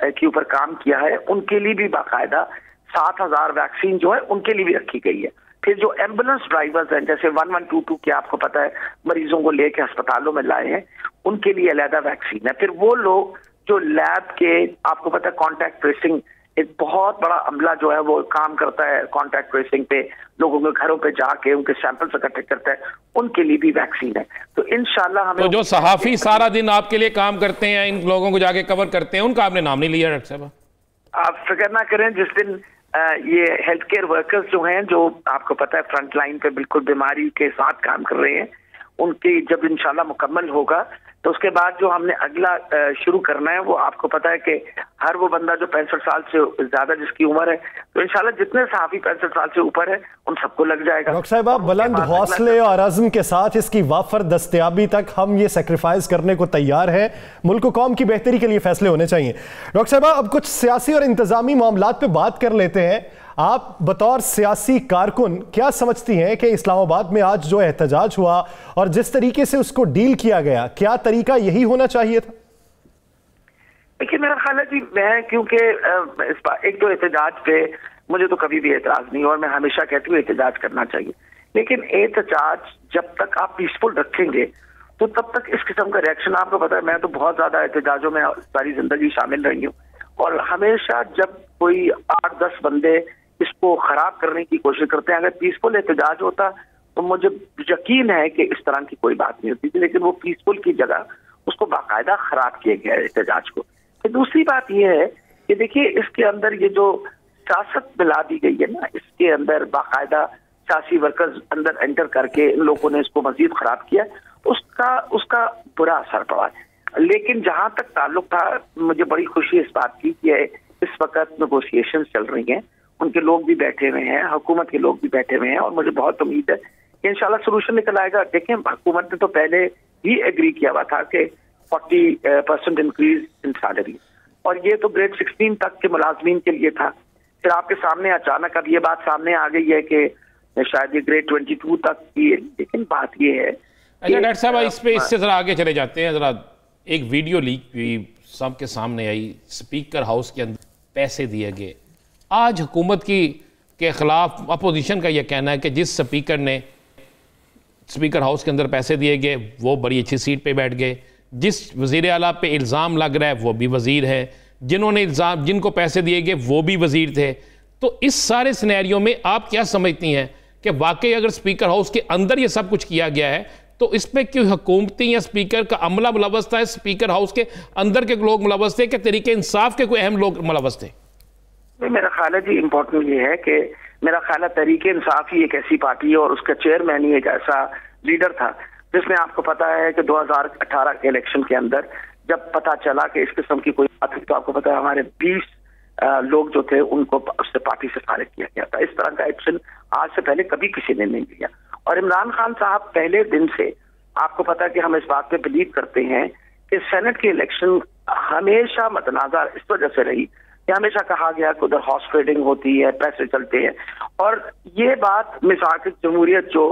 के ऊपर काम किया है उनके लिए भी बाकायदा 7,000 वैक्सीन जो है उनके लिए भी रखी गई है। फिर जो एम्बुलेंस ड्राइवर्स हैं, जैसे 1122 के आपको पता है मरीजों को लेके अस्पतालों में लाए हैं, उनके लिए अलहदा वैक्सीन है। फिर वो लोग जो लैब के, आपको पता है कॉन्टैक्ट ट्रेसिंग एक बहुत बड़ा अमला जो है वो काम करता है, कॉन्टैक्ट ट्रेसिंग पे लोगों के घरों पे जाके उनके सैंपल्स इकट्ठे करता है, उनके लिए भी वैक्सीन है। तो इंशाल्लाह हमें
तो जो सहाफी सारा दिन आपके लिए काम करते हैं, इन लोगों को जाके कवर करते हैं, उनका आपने नाम नहीं लिया डॉक्टर साहब?
आप फिक्र ना करें, जिस दिन ये हेल्थ केयर वर्कर्स जो हैं, जो आपको पता है फ्रंट लाइन पे बिल्कुल बीमारी के साथ काम कर रहे हैं, उनकी जब इंशाल्लाह मुकम्मल होगा तो उसके बाद जो हमने अगला शुरू करना है वो आपको पता है कि हर वो बंदा जो 65 साल से ज्यादा जिसकी उम्र है, तो इंशाल्लाह जितने सहाफी 65 साल से ऊपर है उन सबको लग जाएगा।
डॉक्टर साहब, आप बुलंद हौसले और अज़्म के साथ इसकी वाफर दस्तयाबी तक हम ये सेक्रीफाइस करने को तैयार हैं। मुल्क व कौम की बेहतरी के लिए फैसले होने चाहिए। डॉक्टर साहब, अब कुछ सियासी और इंतजामी मामलात पे बात कर लेते हैं। आप बतौर सियासी कारकुन क्या समझती हैं कि इस्लामाबाद में आज जो एहतजाज हुआ और जिस तरीके से उसको डील किया गया, क्या तरीका यही होना चाहिए था?
देखिए, मेरा ख्याल है जी, मैं क्योंकि एक तो एहतजाज पे मुझे तो कभी भी एतराज नहीं, और मैं हमेशा कहती हूँ एहतजाज करना चाहिए, लेकिन एहतजाज जब तक आप पीसफुल रखेंगे तो तब तक इस किस्म का रिएक्शन, आपको पता है मैं तो बहुत ज्यादा एहतजाजों में सारी जिंदगी शामिल रही हूँ, और हमेशा जब कोई 8-10 बंदे इसको खराब करने की कोशिश करते हैं, अगर पीसफुल एहतजाज होता तो मुझे यकीन है कि इस तरह की कोई बात नहीं होती थी, लेकिन वो पीसफुल की जगह उसको बाकायदा खराब किया गया एहतजाज को। तो दूसरी बात यह है कि देखिए, इसके अंदर ये जो सियासत मिला दी गई है ना, इसके अंदर बाकायदा सियासी वर्कर्स अंदर एंटर करके इन लोगों ने इसको मजीद खराब किया, उसका बुरा असर पड़ा है। लेकिन जहां तक ताल्लुक था, मुझे बड़ी खुशी इस बात की कि इस वक्त नेगोशिएशन चल रही हैं, उनके लोग भी बैठे हुए हैं, हुकूमत के लोग भी बैठे हुए हैं, और मुझे बहुत उम्मीद है कि इंशाल्लाह सोल्यूशन निकल आएगा। देखें, हुकूमत ने तो पहले ही एग्री किया हुआ था कि 40% इंक्रीज इन सैलरी, और ये तो ग्रेड 16 तक के मुलाजमीन के लिए था। फिर आपके सामने अचानक अब ये बात सामने आ गई है कि शायद ये ग्रेड 22 तक की है। लेकिन बात ये है,
अच्छा डॉक्टर साहब, इससे जरा आगे चले जाते हैं। जरा एक वीडियो लीक हुई, सबके सामने आई, स्पीकर हाउस के अंदर पैसे दिए गए। आज हुकूमत के खिलाफ अपोजिशन का यह कहना है कि जिस स्पीकर ने स्पीकर हाउस के अंदर पैसे दिए गए वो बड़ी अच्छी सीट पे बैठ गए, जिस वज़ीर आला पे इल्ज़ाम लग रहा है वो भी वज़ीर है, जिनको पैसे दिए गए वो भी वज़ीर थे। तो इस सारे सिनेरियो में आप क्या समझती हैं कि वाकई अगर स्पीकर हाउस के अंदर ये सब कुछ किया गया है तो इस पर क्यों हुकूमती या स्पीकर का अमला मुलव्वस था, स्पीकर हाउस के अंदर के लोग मुलव्वस थे कि तरीके इंसाफ के कोई अहम लोग मुलव्वस थे?
मेरा ख्याल है जी, इम्पोर्टेंट ये है कि मेरा ख्याल है तरीके इंसाफ ही एक ऐसी पार्टी है और उसका चेयरमैन ही एक ऐसा लीडर था जिसने, आपको पता है कि 2018 के इलेक्शन के अंदर जब पता चला कि इस किस्म की कोई बात है, तो आपको पता है हमारे 20 लोग जो थे उनको उससे पार्टी से फारिग किया गया था। इस तरह का एक्शन आज से पहले कभी किसी ने नहीं लिया। और इमरान खान साहब पहले दिन से, आपको पता है कि हम इस बात पे बिलीव करते हैं कि सेनेट की इलेक्शन हमेशा मतनाज़ा इस वजह से रही ये हमेशा कहा गया कि उधर हॉर्स ट्रेडिंग होती है, पैसे चलते हैं। और ये बात मिसाक जमहूरियत जो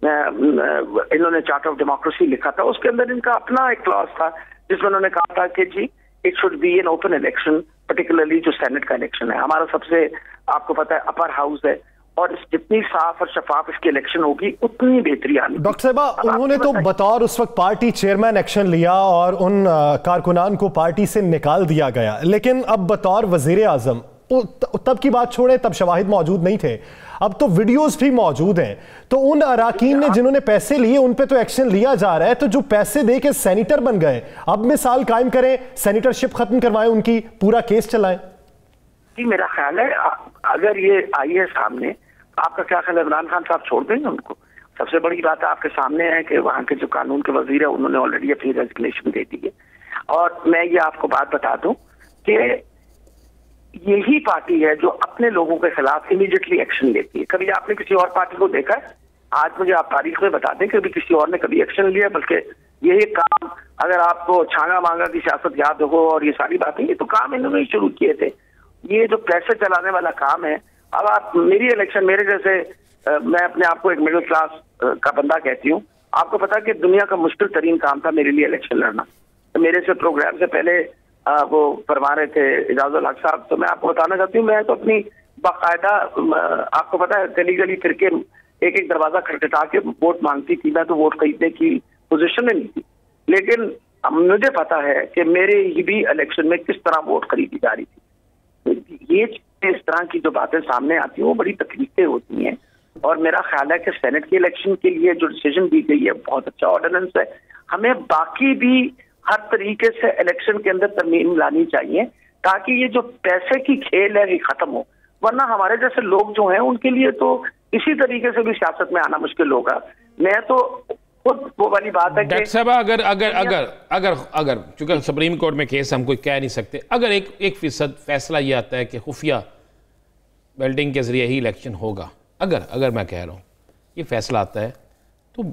इन्होंने चार्टर ऑफ डेमोक्रेसी लिखा था, उसके अंदर इनका अपना एक क्लॉज था जिसमें उन्होंने कहा था कि ji it should be an open election, particularly जो सेनेट का इलेक्शन है। हमारा सबसे, आपको पता है, अपर हाउस है और जितनी साफ और शफाफ इसकी इलेक्शन होगी उतनी बेहतरी आनी।
डॉक्टर साहबा, उन्होंने तो बतौर उस वक्त पार्टी चेयरमैन एक्शन लिया और उन कारकुनान को पार्टी से निकाल दिया गया, लेकिन अब बतौर वजीर आजम, तब की बात छोड़े, तब शवाहिद मौजूद नहीं थे, अब तो वीडियोस भी मौजूद हैं, तो उन अराकीन ने जिन्होंने पैसे लिए उन पे तो एक्शन लिया जा रहा है, तो जो पैसे दे के सेनेटर बन गए अब मिसाल कायम करें, सेनेटरशिप खत्म करवाएं, उनकी पूरा केस चलाएं।
जी मेरा ख्याल है अगर ये आई है सामने, आपका क्या ख्याल है, इमरान खान साहब छोड़ देंगे उनको? सबसे बड़ी बात आपके सामने है कि वहां के जो कानून के वजीर है उन्होंने ऑलरेडी अपनी रेजिग्नेशन दे दी है। और मैं ये आपको बात बता दूं कि यही पार्टी है जो अपने लोगों के खिलाफ इमीडिएटली एक्शन लेती है। कभी आपने किसी और पार्टी को देखा है? आज मुझे आप तारीख में बता दें कि कभी किसी और ने कभी एक्शन लिया? बल्कि यही काम, अगर आपको छांगा मांगा की सियासत याद हो और ये सारी बातें, ये तो काम इन्होंने शुरू किए थे। ये जो पैसे चलाने वाला काम है, अब आप मेरी इलेक्शन, मेरे जैसे मैं अपने आप को एक मिडिल क्लास का बंदा कहती हूँ, आपको पता है कि दुनिया का मुश्किल तरीन काम था मेरे लिए इलेक्शन लड़ना। तो मेरे से प्रोग्राम से पहले वो फरमा रहे थे इजाजुल हक साहब, तो मैं आपको बताना चाहती हूँ, मैं तो अपनी बाकायदा, आपको पता है, गली गली फिर के एक एक दरवाजा खटखटा के वोट मांगती थी। मैं तो वोट खरीदने की पोजीशन में नहीं थी, लेकिन मुझे पता है कि मेरे ही भी इलेक्शन में किस तरह वोट खरीदी जा रही थी। ये इस तरह की जो बातें सामने आती हैं वो बड़ी तकलीफें होती हैं। और मेरा ख्याल है कि सेनेट के इलेक्शन के लिए जो डिसीजन दी गई है बहुत अच्छा ऑर्डिनेंस है। हमें बाकी भी हर तरीके से इलेक्शन के अंदर तरमीम लानी चाहिए ताकि ये जो पैसे की खेल है ये खत्म हो, वरना हमारे जैसे लोग जो हैं उनके लिए तो इसी तरीके से भी सियासत में आना मुश्किल होगा। मैं तो खुद वो वाली बात है
डॉक्टर साहब, अगर अगर अगर अगर अगर चूंकि सुप्रीम कोर्ट में केस हम कोई कह नहीं सकते, अगर 1% फैसला ये आता है कि खुफिया बैल्टिंग के जरिए ही इलेक्शन होगा, अगर मैं कह रहा हूँ ये फैसला आता है, तो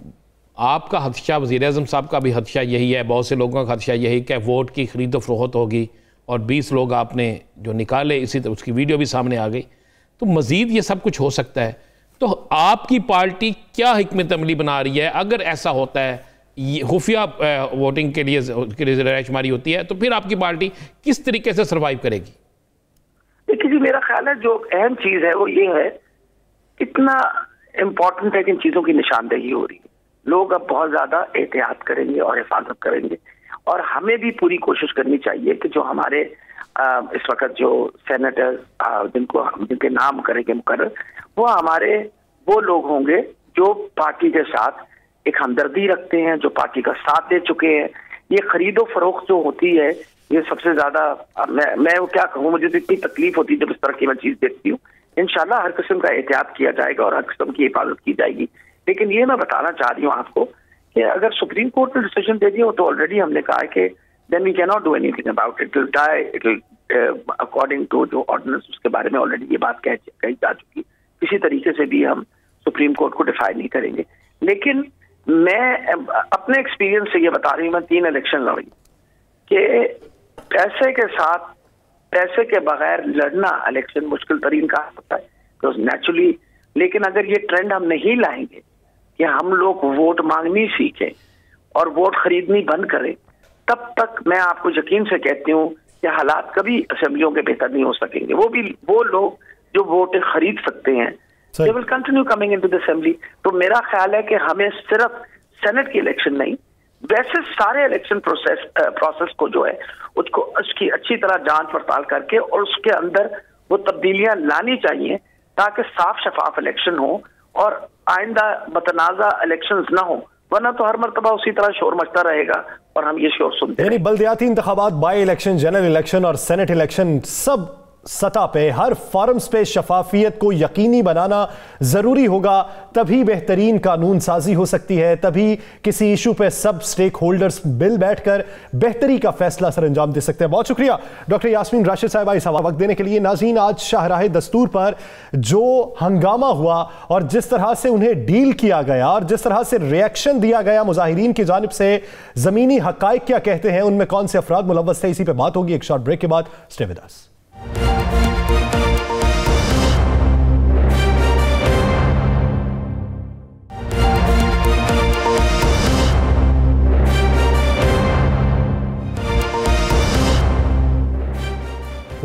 आपका खदशा, वज़ीर-ए-आज़म साहब का भी खदशा यही है, बहुत से लोगों का खदशा यही कि वोट की खरीदो फरोख्त होगी और 20 लोग आपने जो निकाले, इसी तरह उसकी वीडियो भी सामने आ गई, तो मज़ीद ये सब कुछ हो सकता है। तो आपकी पार्टी क्या हिकमत अमली बना रही है? अगर ऐसा होता है, खुफिया वोटिंग के लिए रायशुमारी होती है, तो फिर आपकी पार्टी किस तरीके से सर्वाइव करेगी?
देखिए जी, मेरा ख्याल है जो अहम चीज़ है वो ये है, इतना इम्पोर्टेंट है कि इन चीज़ों की निशानदेही हो रही है। लोग अब बहुत ज़्यादा एहतियात करेंगे और हिफाजत करेंगे, और हमें भी पूरी कोशिश करनी चाहिए कि जो हमारे इस वक्त जो सेनेटर्स जिनके नाम करेंगे मुकर्रर, वो हमारे वो लोग होंगे जो पार्टी के साथ एक हमदर्दी रखते हैं, जो पार्टी का साथ दे चुके हैं। ये खरीदो फरोख्त जो होती है, ये सबसे ज्यादा, मैं वो क्या कहूँ, मुझे तो इतनी तकलीफ होती है जब इस तरह की मैं चीज देखती हूँ। इंशाल्लाह हर किस्म का एहतियात किया जाएगा और हर किस्म की हिफाजत की जाएगी। लेकिन ये मैं बताना चाह रही हूँ आपको कि अगर सुप्रीम कोर्ट ने डिसीजन दे दिया, तो ऑलरेडी हमने कहा है कि then we can not do anything about it, will die, it will according to जो ऑर्डिनेंस, उसके बारे में ऑलरेडी ये बात कही जा चुकी। किसी तरीके से भी हम सुप्रीम कोर्ट को डिफाई नहीं करेंगे। लेकिन मैं अपने एक्सपीरियंस से ये बता रही हूँ, मैं 3 इलेक्शन लड़ी कि पैसे के साथ, पैसे के बगैर लड़ना इलेक्शन मुश्किल तरीन का होता है, तो नेचुरली। लेकिन अगर ये ट्रेंड हम नहीं लाएंगे कि हम लोग वोट मांगनी सीखें और वोट खरीदनी बंद करें, तब तक मैं आपको यकीन से कहती हूँ कि हालात कभी असेंबलियों के बेहतर नहीं हो सकेंगे। वो लोग जो वोट खरीद सकते हैं, they will continue coming into the assembly। तो मेरा ख्याल है कि हमें सिर्फ सेनेट की इलेक्शन नहीं, वैसे सारे इलेक्शन प्रोसेस को जो है उसको उसकी अच्छी तरह जांच पड़ताल करके और उसके अंदर वो तब्दीलियां लानी चाहिए ताकि साफ शफाफ इलेक्शन हो और आइंदा मतनाज़ा इलेक्शंस ना हो, वरना तो हर मरतबा उसी तरह शोर मचता रहेगा और हम ये शोर सुनते हैं।
यानी बल्दियाती इंतखाबात, बाई इलेक्शन, जनरल इलेक्शन और सेनेट इलेक्शन, सब सतह पे, हर फॉर्म्स पे शफाफियत को यकीनी बनाना ज़रूरी होगा, तभी बेहतरीन कानून साजी हो सकती है, तभी किसी इशू पे सब स्टेक होल्डर्स मिल बैठकर बेहतरी का फैसला सर अंजाम दे सकते हैं। बहुत शुक्रिया डॉक्टर यास्मीन राशिद साहिबा इस वक्त देने के लिए। नाज़रीन, आज शाहराह दस्तूर पर जो हंगामा हुआ और जिस तरह से उन्हें डील किया गया और जिस तरह से रिएक्शन दिया गया मुजाहिरीन की जानिब से, ज़मीनी हक़ाइक़ क्या कहते हैं, उनमें कौन से अफराद मुलव्वस थे, इसी पर बात होगी एक शॉर्ट ब्रेक के बाद। Stay with us.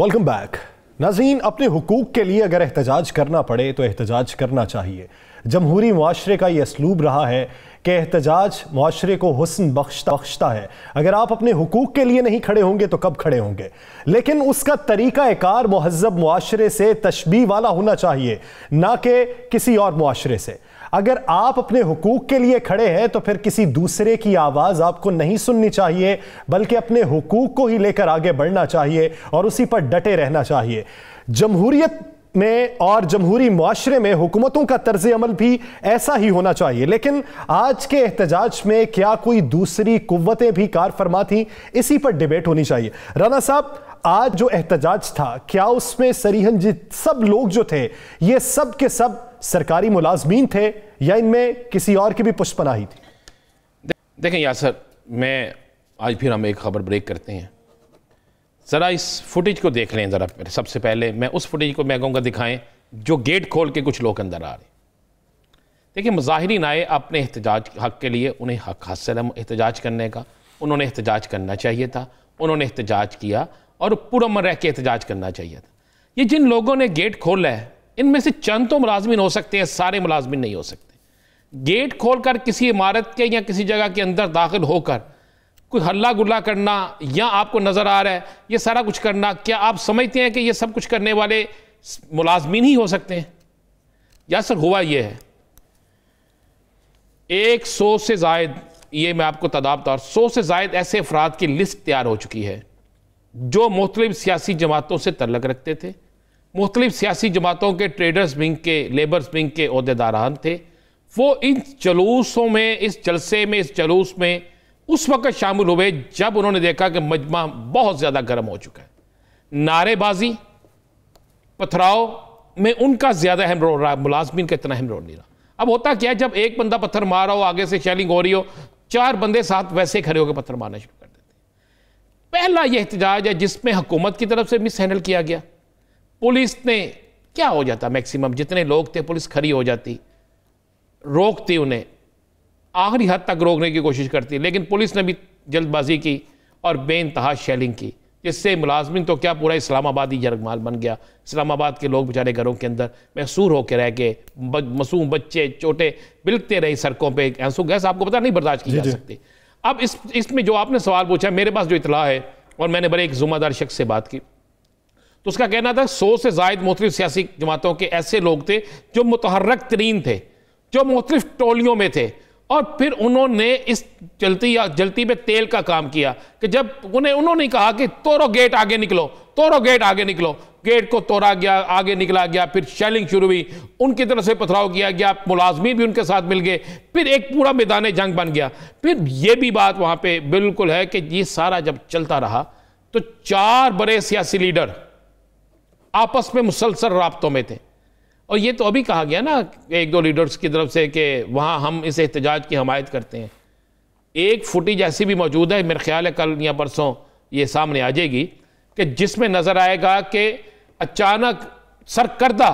Welcome back. नाज़रीन, अपने हुकूक के लिए अगर एहतजाज करना पड़े तो एहतजाज करना चाहिए। जमहूरी मुआशरे का ये असलूब रहा है कि एहतजाज मुआशरे को हुस्न बख्शता है। अगर आप अपने हुकूक के लिए नहीं खड़े होंगे तो कब खड़े होंगे? लेकिन उसका तरीक़ा-ए-कार मुहज़्ज़ब मुआशरे से तशबीह वाला होना चाहिए, ना कि किसी और मुआशरे से। अगर आप अपने हुकूक के लिए खड़े हैं तो फिर किसी दूसरे की आवाज़ आपको नहीं सुननी चाहिए, बल्कि अपने हुकूक को ही लेकर आगे बढ़ना चाहिए और उसी पर डटे रहना चाहिए। जमहूरियत में और जमहूरी मुआशरे में हुकूमतों का तर्ज अमल भी ऐसा ही होना चाहिए। लेकिन आज के एहतजाज में क्या कोई दूसरी कुव्वतें भी कार फरमा थी? इसी पर डिबेट होनी चाहिए। राना साहब, आज जो एहतजाज था, क्या उसमें सरीहन सब लोग जो थे ये सब के सब सरकारी मुलाजमीन थे या इनमें किसी और की भी पुष्पनाही थी?
देखें यासर, मैं आज फिर हम एक खबर ब्रेक करते हैं। ज़रा इस फुटेज को देख लें ज़रा। सबसे पहले मैं उस फुटेज को मैं कहूँगा दिखाएं जो गेट खोल के कुछ लोग अंदर आ रहे हैं। देखिए, मुजाहिरीन आए अपने एहतजाज हक़ के लिए, उन्हें हक़ हासिल है एहतजाज करने का, उन्होंने एहतजाज करना चाहिए था, उन्होंने एहतजाज किया और पुरअमन रह के एहतजाज करना चाहिए था। ये जिन लोगों ने गेट खोला है, इनमें से चंद तो मुलाजमिन हो सकते हैं, सारे मुलाजमिन नहीं हो सकते। गेट खोलकर किसी इमारत के या किसी जगह के अंदर दाखिल होकर कोई हल्ला गुल्ला करना, या आपको नजर आ रहा है ये सारा कुछ करना, क्या आप समझते हैं कि ये सब कुछ करने वाले मुलाजमिन ही हो सकते हैं? या सर, हुआ ये है 100 से जायद, ये मैं आपको तादाद तौर 100 से जायद ऐसे अफराद की लिस्ट तैयार हो चुकी है जो मुख्तलिफ सियासी जमातों से तल्लुक़ रखते थे, मुख्तलिफ सियासी जमातों के ट्रेडर्स विंग के, लेबर्स विंग के ओहदेदारान थे। वो इन जलूसों में, इस जलसे में, इस जलूस में उस वक्त शामिल हुए जब उन्होंने देखा कि मजमा बहुत ज़्यादा गर्म हो चुका है। नारेबाजी, पथराव में उनका ज़्यादा अहम रोल रहा, मुलाजमीन का इतना अहम रोल नहीं रहा। अब होता क्या है, जब एक बंदा पत्थर मार रहा हो, आगे से शेलिंग हो रही हो, 4 बंदे साथ वैसे खड़े होकर पत्थर मारना शुरू कर देते हैं। पहला यह एहतजाज है जिसमें हुकूमत की तरफ से मिस हैंडल किया गया। पुलिस ने क्या हो जाता, मैक्सिमम जितने लोग थे पुलिस खड़ी हो जाती, रोकती, उन्हें आखिरी हद तक रोकने की कोशिश करती, लेकिन पुलिस ने भी जल्दबाजी की और बेइंतहा शेलिंग की, जिससे मुलाजमिन तो क्या पूरा इस्लामाबाद ही यरगमाल बन गया। इस्लामाबाद के लोग बेचारे घरों के अंदर महसूर होकर रह गए, मासूम बच्चे छोटे बिलखते रहे सड़कों पे, आंसू गैस आपको पता नहीं बर्दाश्त की जा सकती। अब इसमें जो आपने सवाल पूछा, मेरे पास जो इतला है और मैंने बड़े एक ज़िम्मेदार शख्स से बात की, तो उसका कहना था 100 से ज़ायद मुख्तलिफ सियासी जमातों के ऐसे लोग थे जो मुतहर्रक तरीन थे, जो मुख्तलिफ टोलियों में थे, और फिर उन्होंने इस जलती में तेल का काम किया कि जब उन्होंने कहा कि तोड़ो गेट, आगे निकलो, तोड़ो गेट, आगे निकलो। गेट को तोड़ा गया, आगे निकला गया, फिर शेलिंग शुरू हुई, उनकी तरफ से पथराव किया गया, मुलाजमीन भी उनके साथ मिल गए, फिर एक पूरा मैदान जंग बन गया। फिर यह भी बात वहां पे बिल्कुल है कि ये सारा जब चलता रहा तो 4 बड़े सियासी लीडर आपस में मुसलसल राब्तों में थे। और ये तो अभी कहा गया ना 1-2 लीडर्स की तरफ से कि वहाँ हम इस एहतजाज की हमायत करते हैं। एक फुटेज ऐसी भी मौजूद है, मेरा ख्याल है कल या परसों ये सामने आ जाएगी, कि जिसमें नजर आएगा कि अचानक सरकर्दा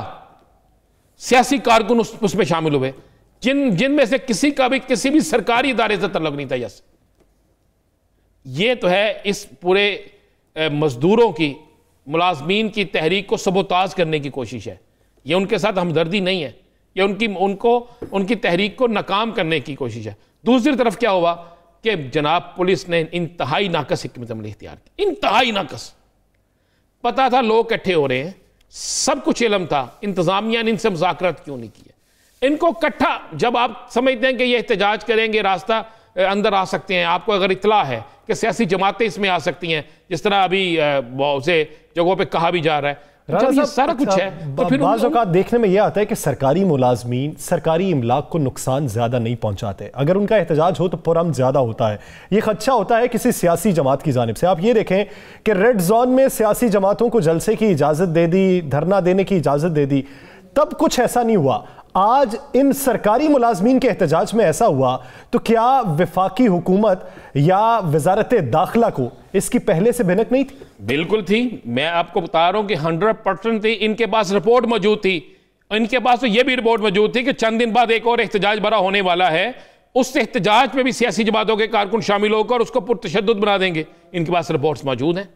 सियासी कारकुन उसमें शामिल हुए, जिनमें से किसी का भी किसी भी सरकारी इदारे से तल्लुक नहीं था। यस, ये तो है इस पूरे मजदूरों की, मुलाजमीन की तहरीक को सबोताज करने की कोशिश है। ये उनके साथ हमदर्दी नहीं है, ये उनकी तहरीक को नाकाम करने की कोशिश है। दूसरी तरफ क्या हुआ कि जनाब पुलिस ने इंतहाई नाकस हिकमत अमली इख्तियार की, इंतहाई नाकस। पता था लोग इकट्ठे हो रहे हैं, सब कुछ इल्म था, इंतजामिया ने इनसे मुज़ाकरात क्यों नहीं किया? इनको इकट्ठा, जब आप समझते हैं कि ये एहतजाज करेंगे रास्ता अंदर आ सकते हैं, आपको अगर इतला है कि सियासी जमातें इसमें आ सकती हैं, जिस तरह अभी बहुत से जगहों पे कहा भी जा रहा है, जब ये सारा कुछ है तो फिर
बाज़ औक़ात देखने में यह आता है कि सरकारी मुलाजमीन सरकारी इमलाक को नुकसान ज्यादा नहीं पहुंचाते। अगर उनका एहतजाज हो तो पुरअमन ज्यादा होता है। ये खदशा होता है किसी सियासी जमात की जानिब से। आप ये देखें कि रेड जोन में सियासी जमातों को जलसे की इजाजत दे दी, धरना देने की इजाजत दे दी, तब कुछ ऐसा नहीं हुआ। आज इन सरकारी मुलाजमीन के एहतजाज में ऐसा हुआ, तो क्या वफाकी हुकूमत या वजारत दाखिला को इसकी पहले से भनक नहीं थी?
बिल्कुल थी। मैं आपको बता रहा हूं कि 100% थी। इनके पास रिपोर्ट मौजूद थी, इनके पास तो यह भी रिपोर्ट मौजूद थी कि चंद दिन बाद एक और एहतजाज बड़ा होने वाला है, उस एहतजाज में भी सियासी जमातों के कारकुन शामिल होकर उसको पुरतशद्दुद बना देंगे। इनके पास रिपोर्ट्स मौजूद हैं।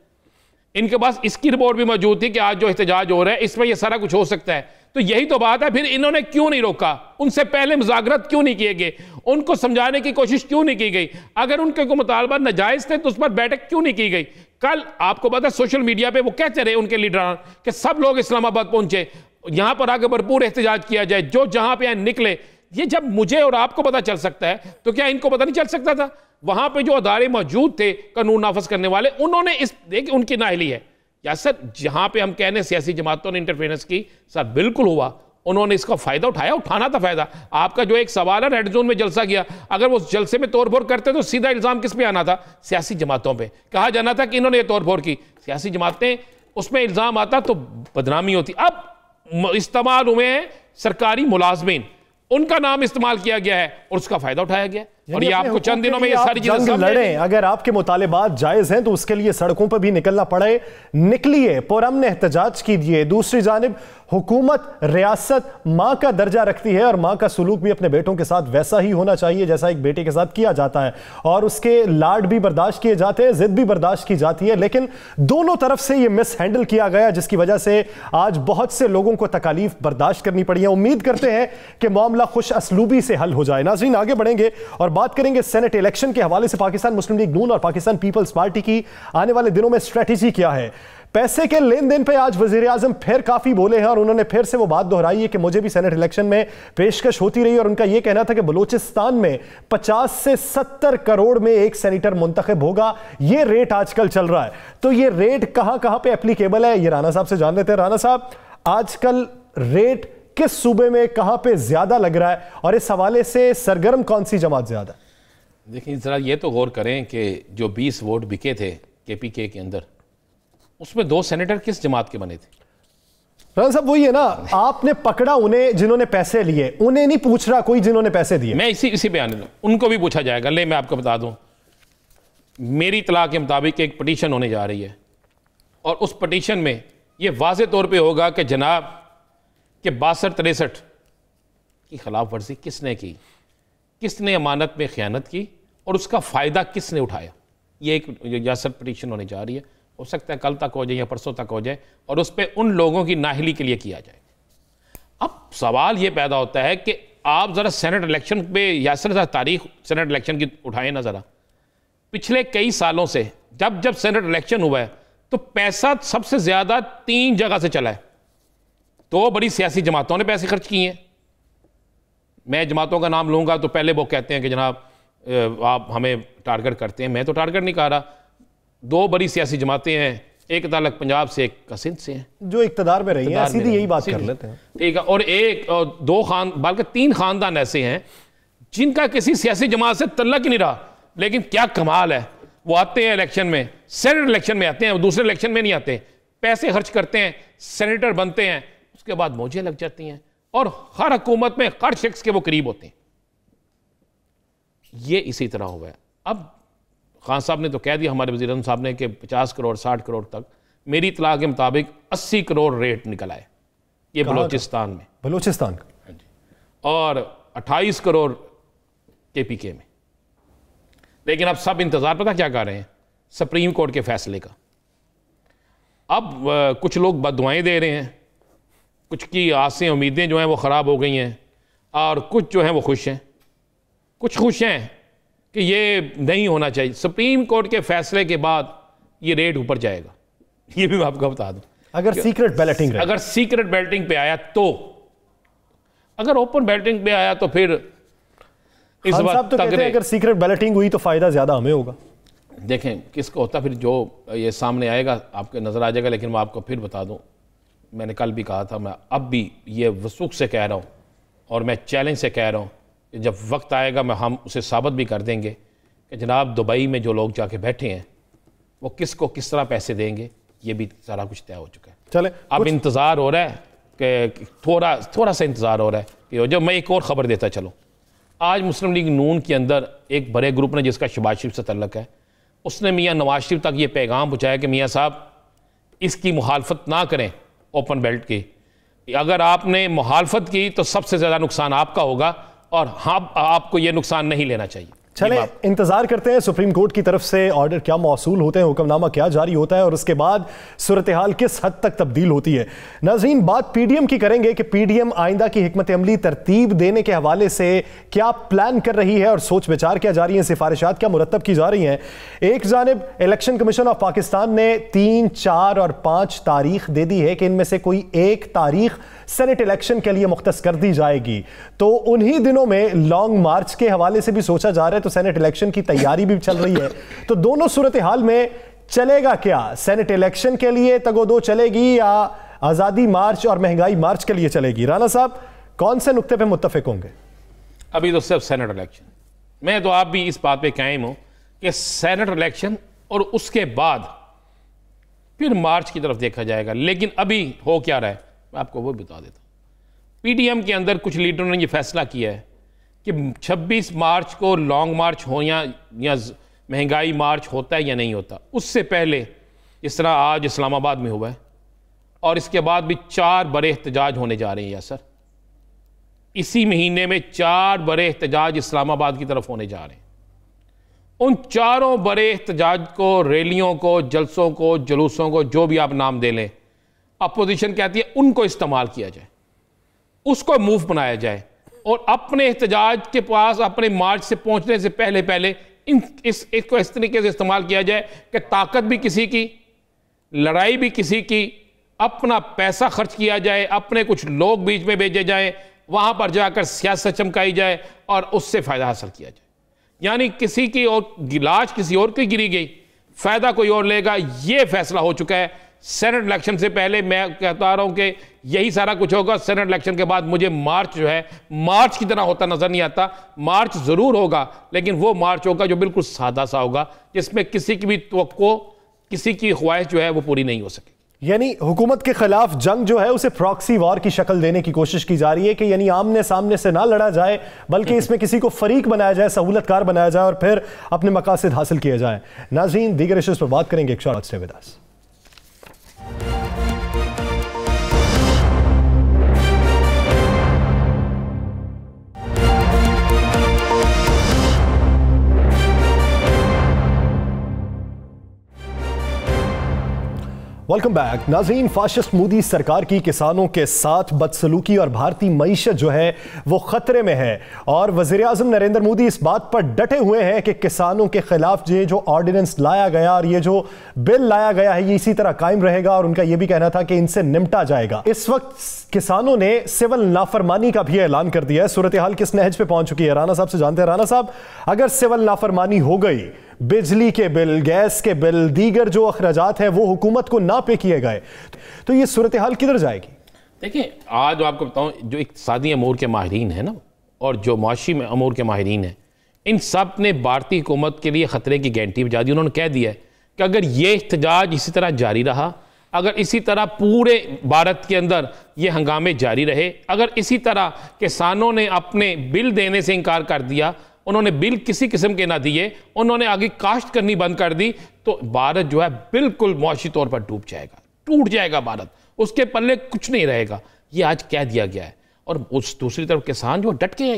इनके पास इसकी रिपोर्ट भी मौजूद थी कि आज जो एहतजाज हो रहा है इसमें यह सारा कुछ हो सकता है। तो यही तो बात है, फिर इन्होंने क्यों नहीं रोका? उनसे पहले मुज़ाकरात क्यों नहीं किए गए? उनको समझाने की कोशिश क्यों नहीं की गई? अगर उनके को मुतालबा नाजायज थे तो उस पर बैठक क्यों नहीं की गई? कल आपको पता है सोशल मीडिया पे वो कहते रहे उनके लीडर कि सब लोग इस्लामाबाद पहुंचे, यहां पर आगे भरपूर एहतजाज किया जाए, जो जहां पे निकले। ये जब मुझे और आपको पता चल सकता है तो क्या इनको पता नहीं चल सकता था? वहां पे जो अदारे मौजूद थे कानून नाफज करने वाले, उन्होंने इस देखिए उनकी नाअहली है या सर, जहां पे हम कहने सियासी जमातों ने इंटरफेरेंस की, सर बिल्कुल हुआ, उन्होंने इसका फायदा उठाया, उठाना था फायदा। आपका जो एक सवाल है रेड जोन में जलसा किया, अगर वो जलसे में तोड़फोड़ करते तो सीधा इल्जाम किस पे आना था? सियासी जमातों पे कहा जाना था कि इन्होंने ये तोड़फोड़ की, सियासी जमातें, उसमें इल्जाम आता तो बदनामी होती। अब इस्तेमाल हुए हैं सरकारी मुलाजमीन, उनका नाम इस्तेमाल किया गया है और उसका फायदा उठाया गया। और ये आपको चंद दिनों में ये सारी चीजें
लड़ें, अगर आपके मुतालिबात जायज हैं तो उसके लिए सड़कों पर भी निकलना पड़े, निकलिए, पुरअमन एहतजाज कीजिए। दूसरी जानिब हुकूमत, रियासत माँ का दर्जा रखती है और माँ का सलूक भी अपने बेटों के साथ वैसा ही होना चाहिए जैसा एक बेटे के साथ किया जाता है, और उसके लाड भी बर्दाश्त किए जाते हैं, जिद भी बर्दाश्त की जाती है। लेकिन दोनों तरफ से ये मिस हैंडल किया गया, जिसकी वजह से आज बहुत से लोगों को तकालीफ बर्दाश्त करनी पड़ी है। उम्मीद करते हैं कि मामला खुश असलूबी से हल हो जाए। नाज़रीन, आगे बढ़ेंगे और बात करेंगे सेनेट इलेक्शन के हवाले से पाकिस्तान मुस्लिम लीग नून और पाकिस्तान पीपल्स पार्टी की आने वाले दिनों में स्ट्रेटेजी क्या है। पैसे के लेन देन पे आज वजीर आजम फिर काफी बोले हैं और उन्होंने फिर से वो बात दोहराई है कि मुझे भी सेनेट इलेक्शन में पेशकश होती रही और उनका यह कहना था कि बलूचिस्तान में 50 से 70 करोड़ में एक सेनेटर मुंतखब होगा। ये रेट आजकल चल रहा है, तो ये रेट कहां कहां पे एप्लीकेबल है, ये राना साहब से जान लेते हैं। राना साहब, आजकल रेट किस सूबे में कहां पे ज्यादा लग रहा है और इस हवाले से सरगर्म कौन सी जमात ज्यादा?
देखिए जरा ये तो गौर करें कि जो 20 वोट बिके थे केपीके के अंदर, उसमें 2 सेनेटर किस जमात के बने थे?
राना साहब, वही है ना, आपने पकड़ा उन्हें जिन्होंने पैसे लिए, उन्हें नहीं पूछ रहा कोई जिन्होंने पैसे दिए।
मैं इसी पे आने दूं, उनको भी पूछा जाएगा। ले मैं आपको बता दूं, मेरी इत्तला के मुताबिक एक पटिशन होने जा रही है और उस पटिशन में यह वाज़े तौर पे होगा कि जनाब कि 62-63 की खिलाफ वर्जी किसने की, किसने अमानत में खयानत की और उसका फ़ायदा किसने उठाया। ये एक यासर पटिशन होने जा रही है, हो सकता है कल तक हो जाए या परसों तक हो जाए, और उस पर उन लोगों की नाहली के लिए किया जाए। अब सवाल ये पैदा होता है कि आप ज़रा सेनेट इलेक्शन पे यासर तारीख सेनेट इलेक्शन की उठाएं ना ज़रा। पिछले कई सालों से जब जब सेनेट इलेक्शन हुआ है तो पैसा सबसे ज़्यादा 3 जगह से चला है। 2 बड़ी सियासी जमातों ने पैसे खर्च किए हैं। मैं जमातों का नाम लूँगा तो पहले वो कहते हैं कि जनाब आप हमें टारगेट करते हैं, मैं तो टारगेट नहीं कर रहा। 2 बड़ी सियासी जमातें हैं, एक ताल्लुक पंजाब से, एक का सिंध से है,
जो इक़्तिदार में रही है, सीधी यही बात कर लेते हैं, ठीक है।
और 2 बल्कि 3 खानदान ऐसे हैं जिनका किसी सियासी जमात से तल्लुक ही नहीं रहा, लेकिन क्या कमाल है, वो आते हैं इलेक्शन में, सेनेट इलेक्शन में आते हैं, वो दूसरे इलेक्शन में नहीं आते, पैसे खर्च करते हैं, सेनेटर बनते हैं, उसके बाद मौजें लग जाती हैं और हर हुकूमत में हर शख्स के वो करीब होते हैं। ये इसी तरह हुआ है। अब खान साहब ने तो कह दिया, हमारे वज़ीर आज़म साहब ने, कि 50 करोड़ 60 करोड़ तक, मेरी इत्तला के मुताबिक 80 करोड़ रेट निकला है ये बलूचिस्तान में,
बलूचिस्तान का,
और 28 करोड़ केपीके में। लेकिन अब सब इंतजार पता क्या कर रहे हैं? सुप्रीम कोर्ट के फैसले का। अब कुछ लोग बददुआएं दे रहे हैं, कुछ की आसें उम्मीदें जो हैं वो ख़राब हो गई हैं, और कुछ जो हैं वो खुश हैं। कुछ खुश हैं कि ये नहीं होना चाहिए, सुप्रीम कोर्ट के फैसले के बाद ये रेट ऊपर जाएगा। ये भी मैं आपको बता दूं,
अगर सीक्रेट बैलेटिंग,
अगर सीक्रेट बैलेटिंग पे आया तो, अगर ओपन बैलेटिंग पे आया तो फिर इस वक्त
तो कहते हैं अगर सीक्रेट बैलेटिंग हुई तो फायदा ज्यादा हमें होगा।
देखें किसको होता, फिर जो ये सामने आएगा आपके नजर आ जाएगा। लेकिन मैं आपको फिर बता दूं, मैंने कल भी कहा था, मैं अब भी ये वसूख से कह रहा हूं और मैं चैलेंज से कह रहा हूं कि जब वक्त आएगा हम उसे साबित भी कर देंगे कि जनाब दुबई में जो लोग जाके बैठे हैं वो किसको किस तरह पैसे देंगे, ये भी सारा कुछ तय हो चुका है।
चले,
अब इंतज़ार हो रहा है कि थोड़ा सा इंतज़ार हो रहा है कि जब मैं एक और ख़बर देता चलो, आज मुस्लिम लीग नून के अंदर एक बड़े ग्रुप ने जिसका शहबाज शरीफ से तल्लक है, उसने मियाँ नवाज शरीफ तक ये पैगाम पहुँचाया कि मियाँ साहब इसकी मुखालफत ना करें ओपन बेल्ट की, अगर आपने मुखालफत की तो सबसे ज़्यादा नुकसान आपका होगा और हाँ आपको ये नुकसान नहीं लेना चाहिए।
चले इंतजार करते हैं सुप्रीम कोर्ट की तरफ से ऑर्डर क्या मौसूल होते हैं, हुक्मनामा क्या जारी होता है और उसके बाद सूरत हाल किस हद तक तब्दील होती है। नाज़रीन, बात पीडीएम की करेंगे कि पीडीएम आइंदा की हिकमत अमली तरतीब देने के हवाले से क्या प्लान कर रही है और सोच विचार क्या जारी है, सिफारिशात क्या मुरतब की जा रही हैं। एक जानिब इलेक्शन कमीशन ऑफ पाकिस्तान ने 3, 4 और 5 तारीख दे दी है कि इनमें से कोई एक तारीख सेनेट इलेक्शन के लिए मुख्तस कर दी जाएगी, तो उन्हीं दिनों में लॉन्ग मार्च के हवाले से भी सोचा जा रहा है, तो सेनेट इलेक्शन की तैयारी भी चल रही है। तो दोनों सूरत हाल में चलेगा क्या, सेनेट इलेक्शन के लिए तगोदो चलेगी या आज़ादी मार्च और महंगाई मार्च के लिए चलेगी? राना साहब, कौन से नुक्ते पे मुत्तफिक होंगे?
अभी तो सिर्फ सेनेट इलेक्शन, मैं तो आप भी इस बात पे कायम हूं कि सेनेट इलेक्शन और उसके बाद फिर मार्च की तरफ देखा जाएगा। लेकिन अभी हो क्या रहा है मैं आपको वो बता देता हूं। पीडीएम के अंदर कुछ लीडरों ने ये फैसला किया है कि 26 मार्च को लॉन्ग मार्च हो या महंगाई मार्च होता है या नहीं होता, उससे पहले जिस तरह आज इस्लामाबाद में हुआ है और इसके बाद भी 4 बड़े एहतजाज होने जा रहे हैं यासर, इसी महीने में 4 बड़े एहतजाज इस्लामाबाद की तरफ होने जा रहे हैं। उन चारों बड़े एहतजाज को, रैलियों को, जलसों को, जुलूसों को, जो भी आप नाम दे लें, अपोजिशन कहती है उनको इस्तेमाल किया जाए, उसको मूव बनाया जाए और अपने एहतजाज के पास अपने मार्च से पहुंचने से पहले पहले इसको इस तरीके से इस्तेमाल किया जाए कि ताकत भी किसी की, लड़ाई भी किसी की, अपना पैसा खर्च किया जाए, अपने कुछ लोग बीच में भेजे जाए, वहां पर जाकर सियासत चमकाई जाए और उससे फायदा हासिल किया जाए। यानी किसी की और गिलास किसी और की गिरी गई, फायदा कोई और लेगा, यह फैसला हो चुका है। सेनेट इलेक्शन से पहले मैं कहता आ रहा हूं कि यही सारा कुछ होगा। सेनेट इलेक्शन के बाद मुझे मार्च जो है मार्च की तरह होता नजर नहीं आता। मार्च जरूर होगा, लेकिन वो मार्च होगा जो बिल्कुल सादा सा होगा, जिसमें किसी की भी तवक्को, किसी की ख्वाहिश जो है वो पूरी नहीं हो सकेगी।
यानी हुकूमत के खिलाफ जंग जो है उसे प्रॉक्सी वॉर की शक्ल देने की कोशिश की जा रही है कि यानी आमने सामने से ना लड़ा जाए, बल्कि इसमें किसी को फरीक बनाया जाए, सहूलतकार बनाया जाए और फिर अपने मकासद हासिल किए जाए। नाज़रीन, दीगर इश्यूज पर बात करेंगे। एक short stay with us. Welcome back. नाज़रीन, फाशिस्ट मोदी सरकार की किसानों के साथ बदसलूकी और भारतीय मईशत जो है वो खतरे में है और वज़ीर आज़म नरेंद्र मोदी इस बात पर डटे हुए हैं कि किसानों के खिलाफ ये जो ऑर्डिनेंस लाया गया और ये जो बिल लाया गया है ये इसी तरह कायम रहेगा और उनका ये भी कहना था कि इनसे निपटा जाएगा। इस वक्त किसानों ने सिविल नाफरमानी का भी ऐलान कर दिया है। सूरत हाल किस नहज पे पहुंच चुकी है, राना साहब से जानते हैं। राना साहब, अगर सिविल नाफरमानी हो गई, बिजली के बिल, गैस के बिल, दीगर जो अखराजात हैं वो हुकूमत को ना पे किए गए, तो ये सूरत हाल किधर जाएगी?
देखिए, आज आपको बताऊं, जो इक़्तिसादी अमूर के माहिरीन है ना और जो मुआशी अमूर के माहिरीन हैं, इन सब ने भारतीय हुकूमत के लिए खतरे की गारंटी बजा दी। उन्होंने कह दिया कि अगर ये एहतजाज इसी तरह जारी रहा, अगर इसी तरह पूरे भारत के अंदर ये हंगामे जारी रहे, अगर इसी तरह किसानों ने अपने बिल देने से इनकार कर दिया, उन्होंने बिल किसी किस्म के ना दिए, उन्होंने आगे काश्त करनी बंद कर दी, तो भारत जो है बिल्कुल मुआशी तौर पर डूब जाएगा, टूट जाएगा भारत, उसके पल्ले कुछ नहीं रहेगा। ये आज कह दिया गया है। और उस दूसरी तरफ किसान जो डट के हैं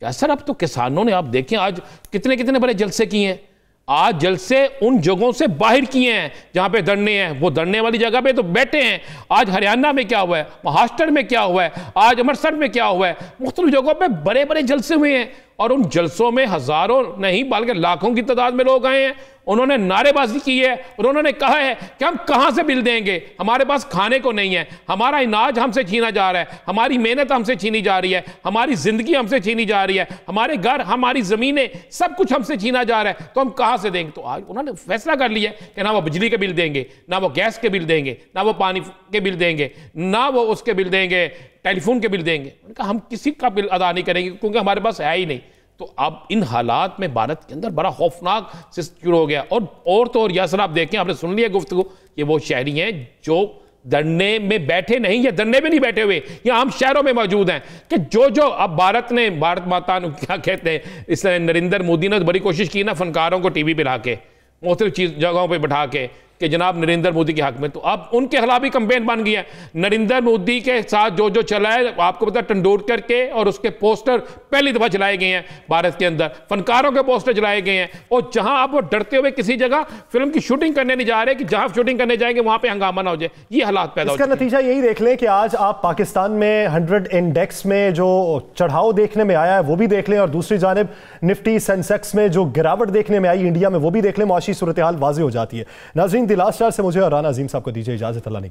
यार सर, अब तो किसानों ने आप देखें आज कितने कितने बड़े जलसे किए हैं। आज जलसे उन जगहों से बाहर किए हैं जहां पे धरने हैं, वो धरने वाली जगह पे तो बैठे हैं। आज हरियाणा में क्या हुआ है, महाराष्ट्र में क्या हुआ है, आज अमृतसर में क्या हुआ है, मुख्तलिफ जगहों पे बड़े बड़े जलसे हुए हैं और उन जलसों में हजारों नहीं बल्कि लाखों की तादाद में लोग आए हैं। उन्होंने नारेबाजी की है और उन्होंने कहा है कि हम कहां से बिल देंगे, हमारे पास खाने को नहीं है, हमारा अनाज हमसे छीना जा रहा है, हमारी मेहनत हमसे छीनी जा रही है, हमारी जिंदगी हमसे छीनी जा रही है, हमारे घर, हमारी जमीनें, सब कुछ हमसे छीना जा रहा है, तो हम कहां से देंगे। तो आज उन्होंने फैसला कर लिया कि ना वो बिजली के बिल देंगे, ना वो गैस के बिल देंगे, ना वो पानी के बिल देंगे, ना वो उसके बिल देंगे, टेलीफोन के बिल देंगे। उन्होंने कहा हम किसी का बिल अदा नहीं करेंगे क्योंकि हमारे पास है ही नहीं। तो अब इन हालात में भारत के अंदर बड़ा खौफनाक से शुरू हो गया। और तो और यासर, आप देखें, आपने सुन लिया गुफ्तगू, ये वो शहरी हैं जो धरने में बैठे नहीं, ये धरने में नहीं बैठे हुए, ये आम शहरों में मौजूद हैं कि जो अब भारत माता क्या कहते हैं, इस नरेंद्र मोदी ने बड़ी कोशिश की ना फनकारों को टीवी पे ला के, मुख्तलिफ चीज जगहों पे बैठा के कि जनाब नरेंद्र मोदी के हक में, तो अब उनके खिलाफ भी कंपेन बन गया है। नरेंद्र मोदी के साथ जो जो चला है, आपको पता तेंदुलकर के और उसके पोस्टर पहली दफा चलाए गए हैं भारत के अंदर, फनकारों के पोस्टर चलाए गए हैं, और जहां आप वो डरते हुए किसी जगह फिल्म की शूटिंग करने नहीं जा रहे कि जहां शूटिंग करने जाएंगे वहां पे हंगामा ना हो जाए, ये हालात पैदा हो
इसका नतीजा यही देख लें कि आज आप पाकिस्तान में 100 इंडेक्स में जो चढ़ाव देखने में आया है वो भी देख लें, और दूसरी जानिब निफ्टी सेंसेक्स में जो गिरावट देखने में आई इंडिया में वो भी देख लें, मुआशी सूरत हाल वाज़ेह हो जाती है। नाज़रीन, द लास्ट स्टार से मुझे और राना अजीम साहब को दीजिए इजाजत, अल्लाह ने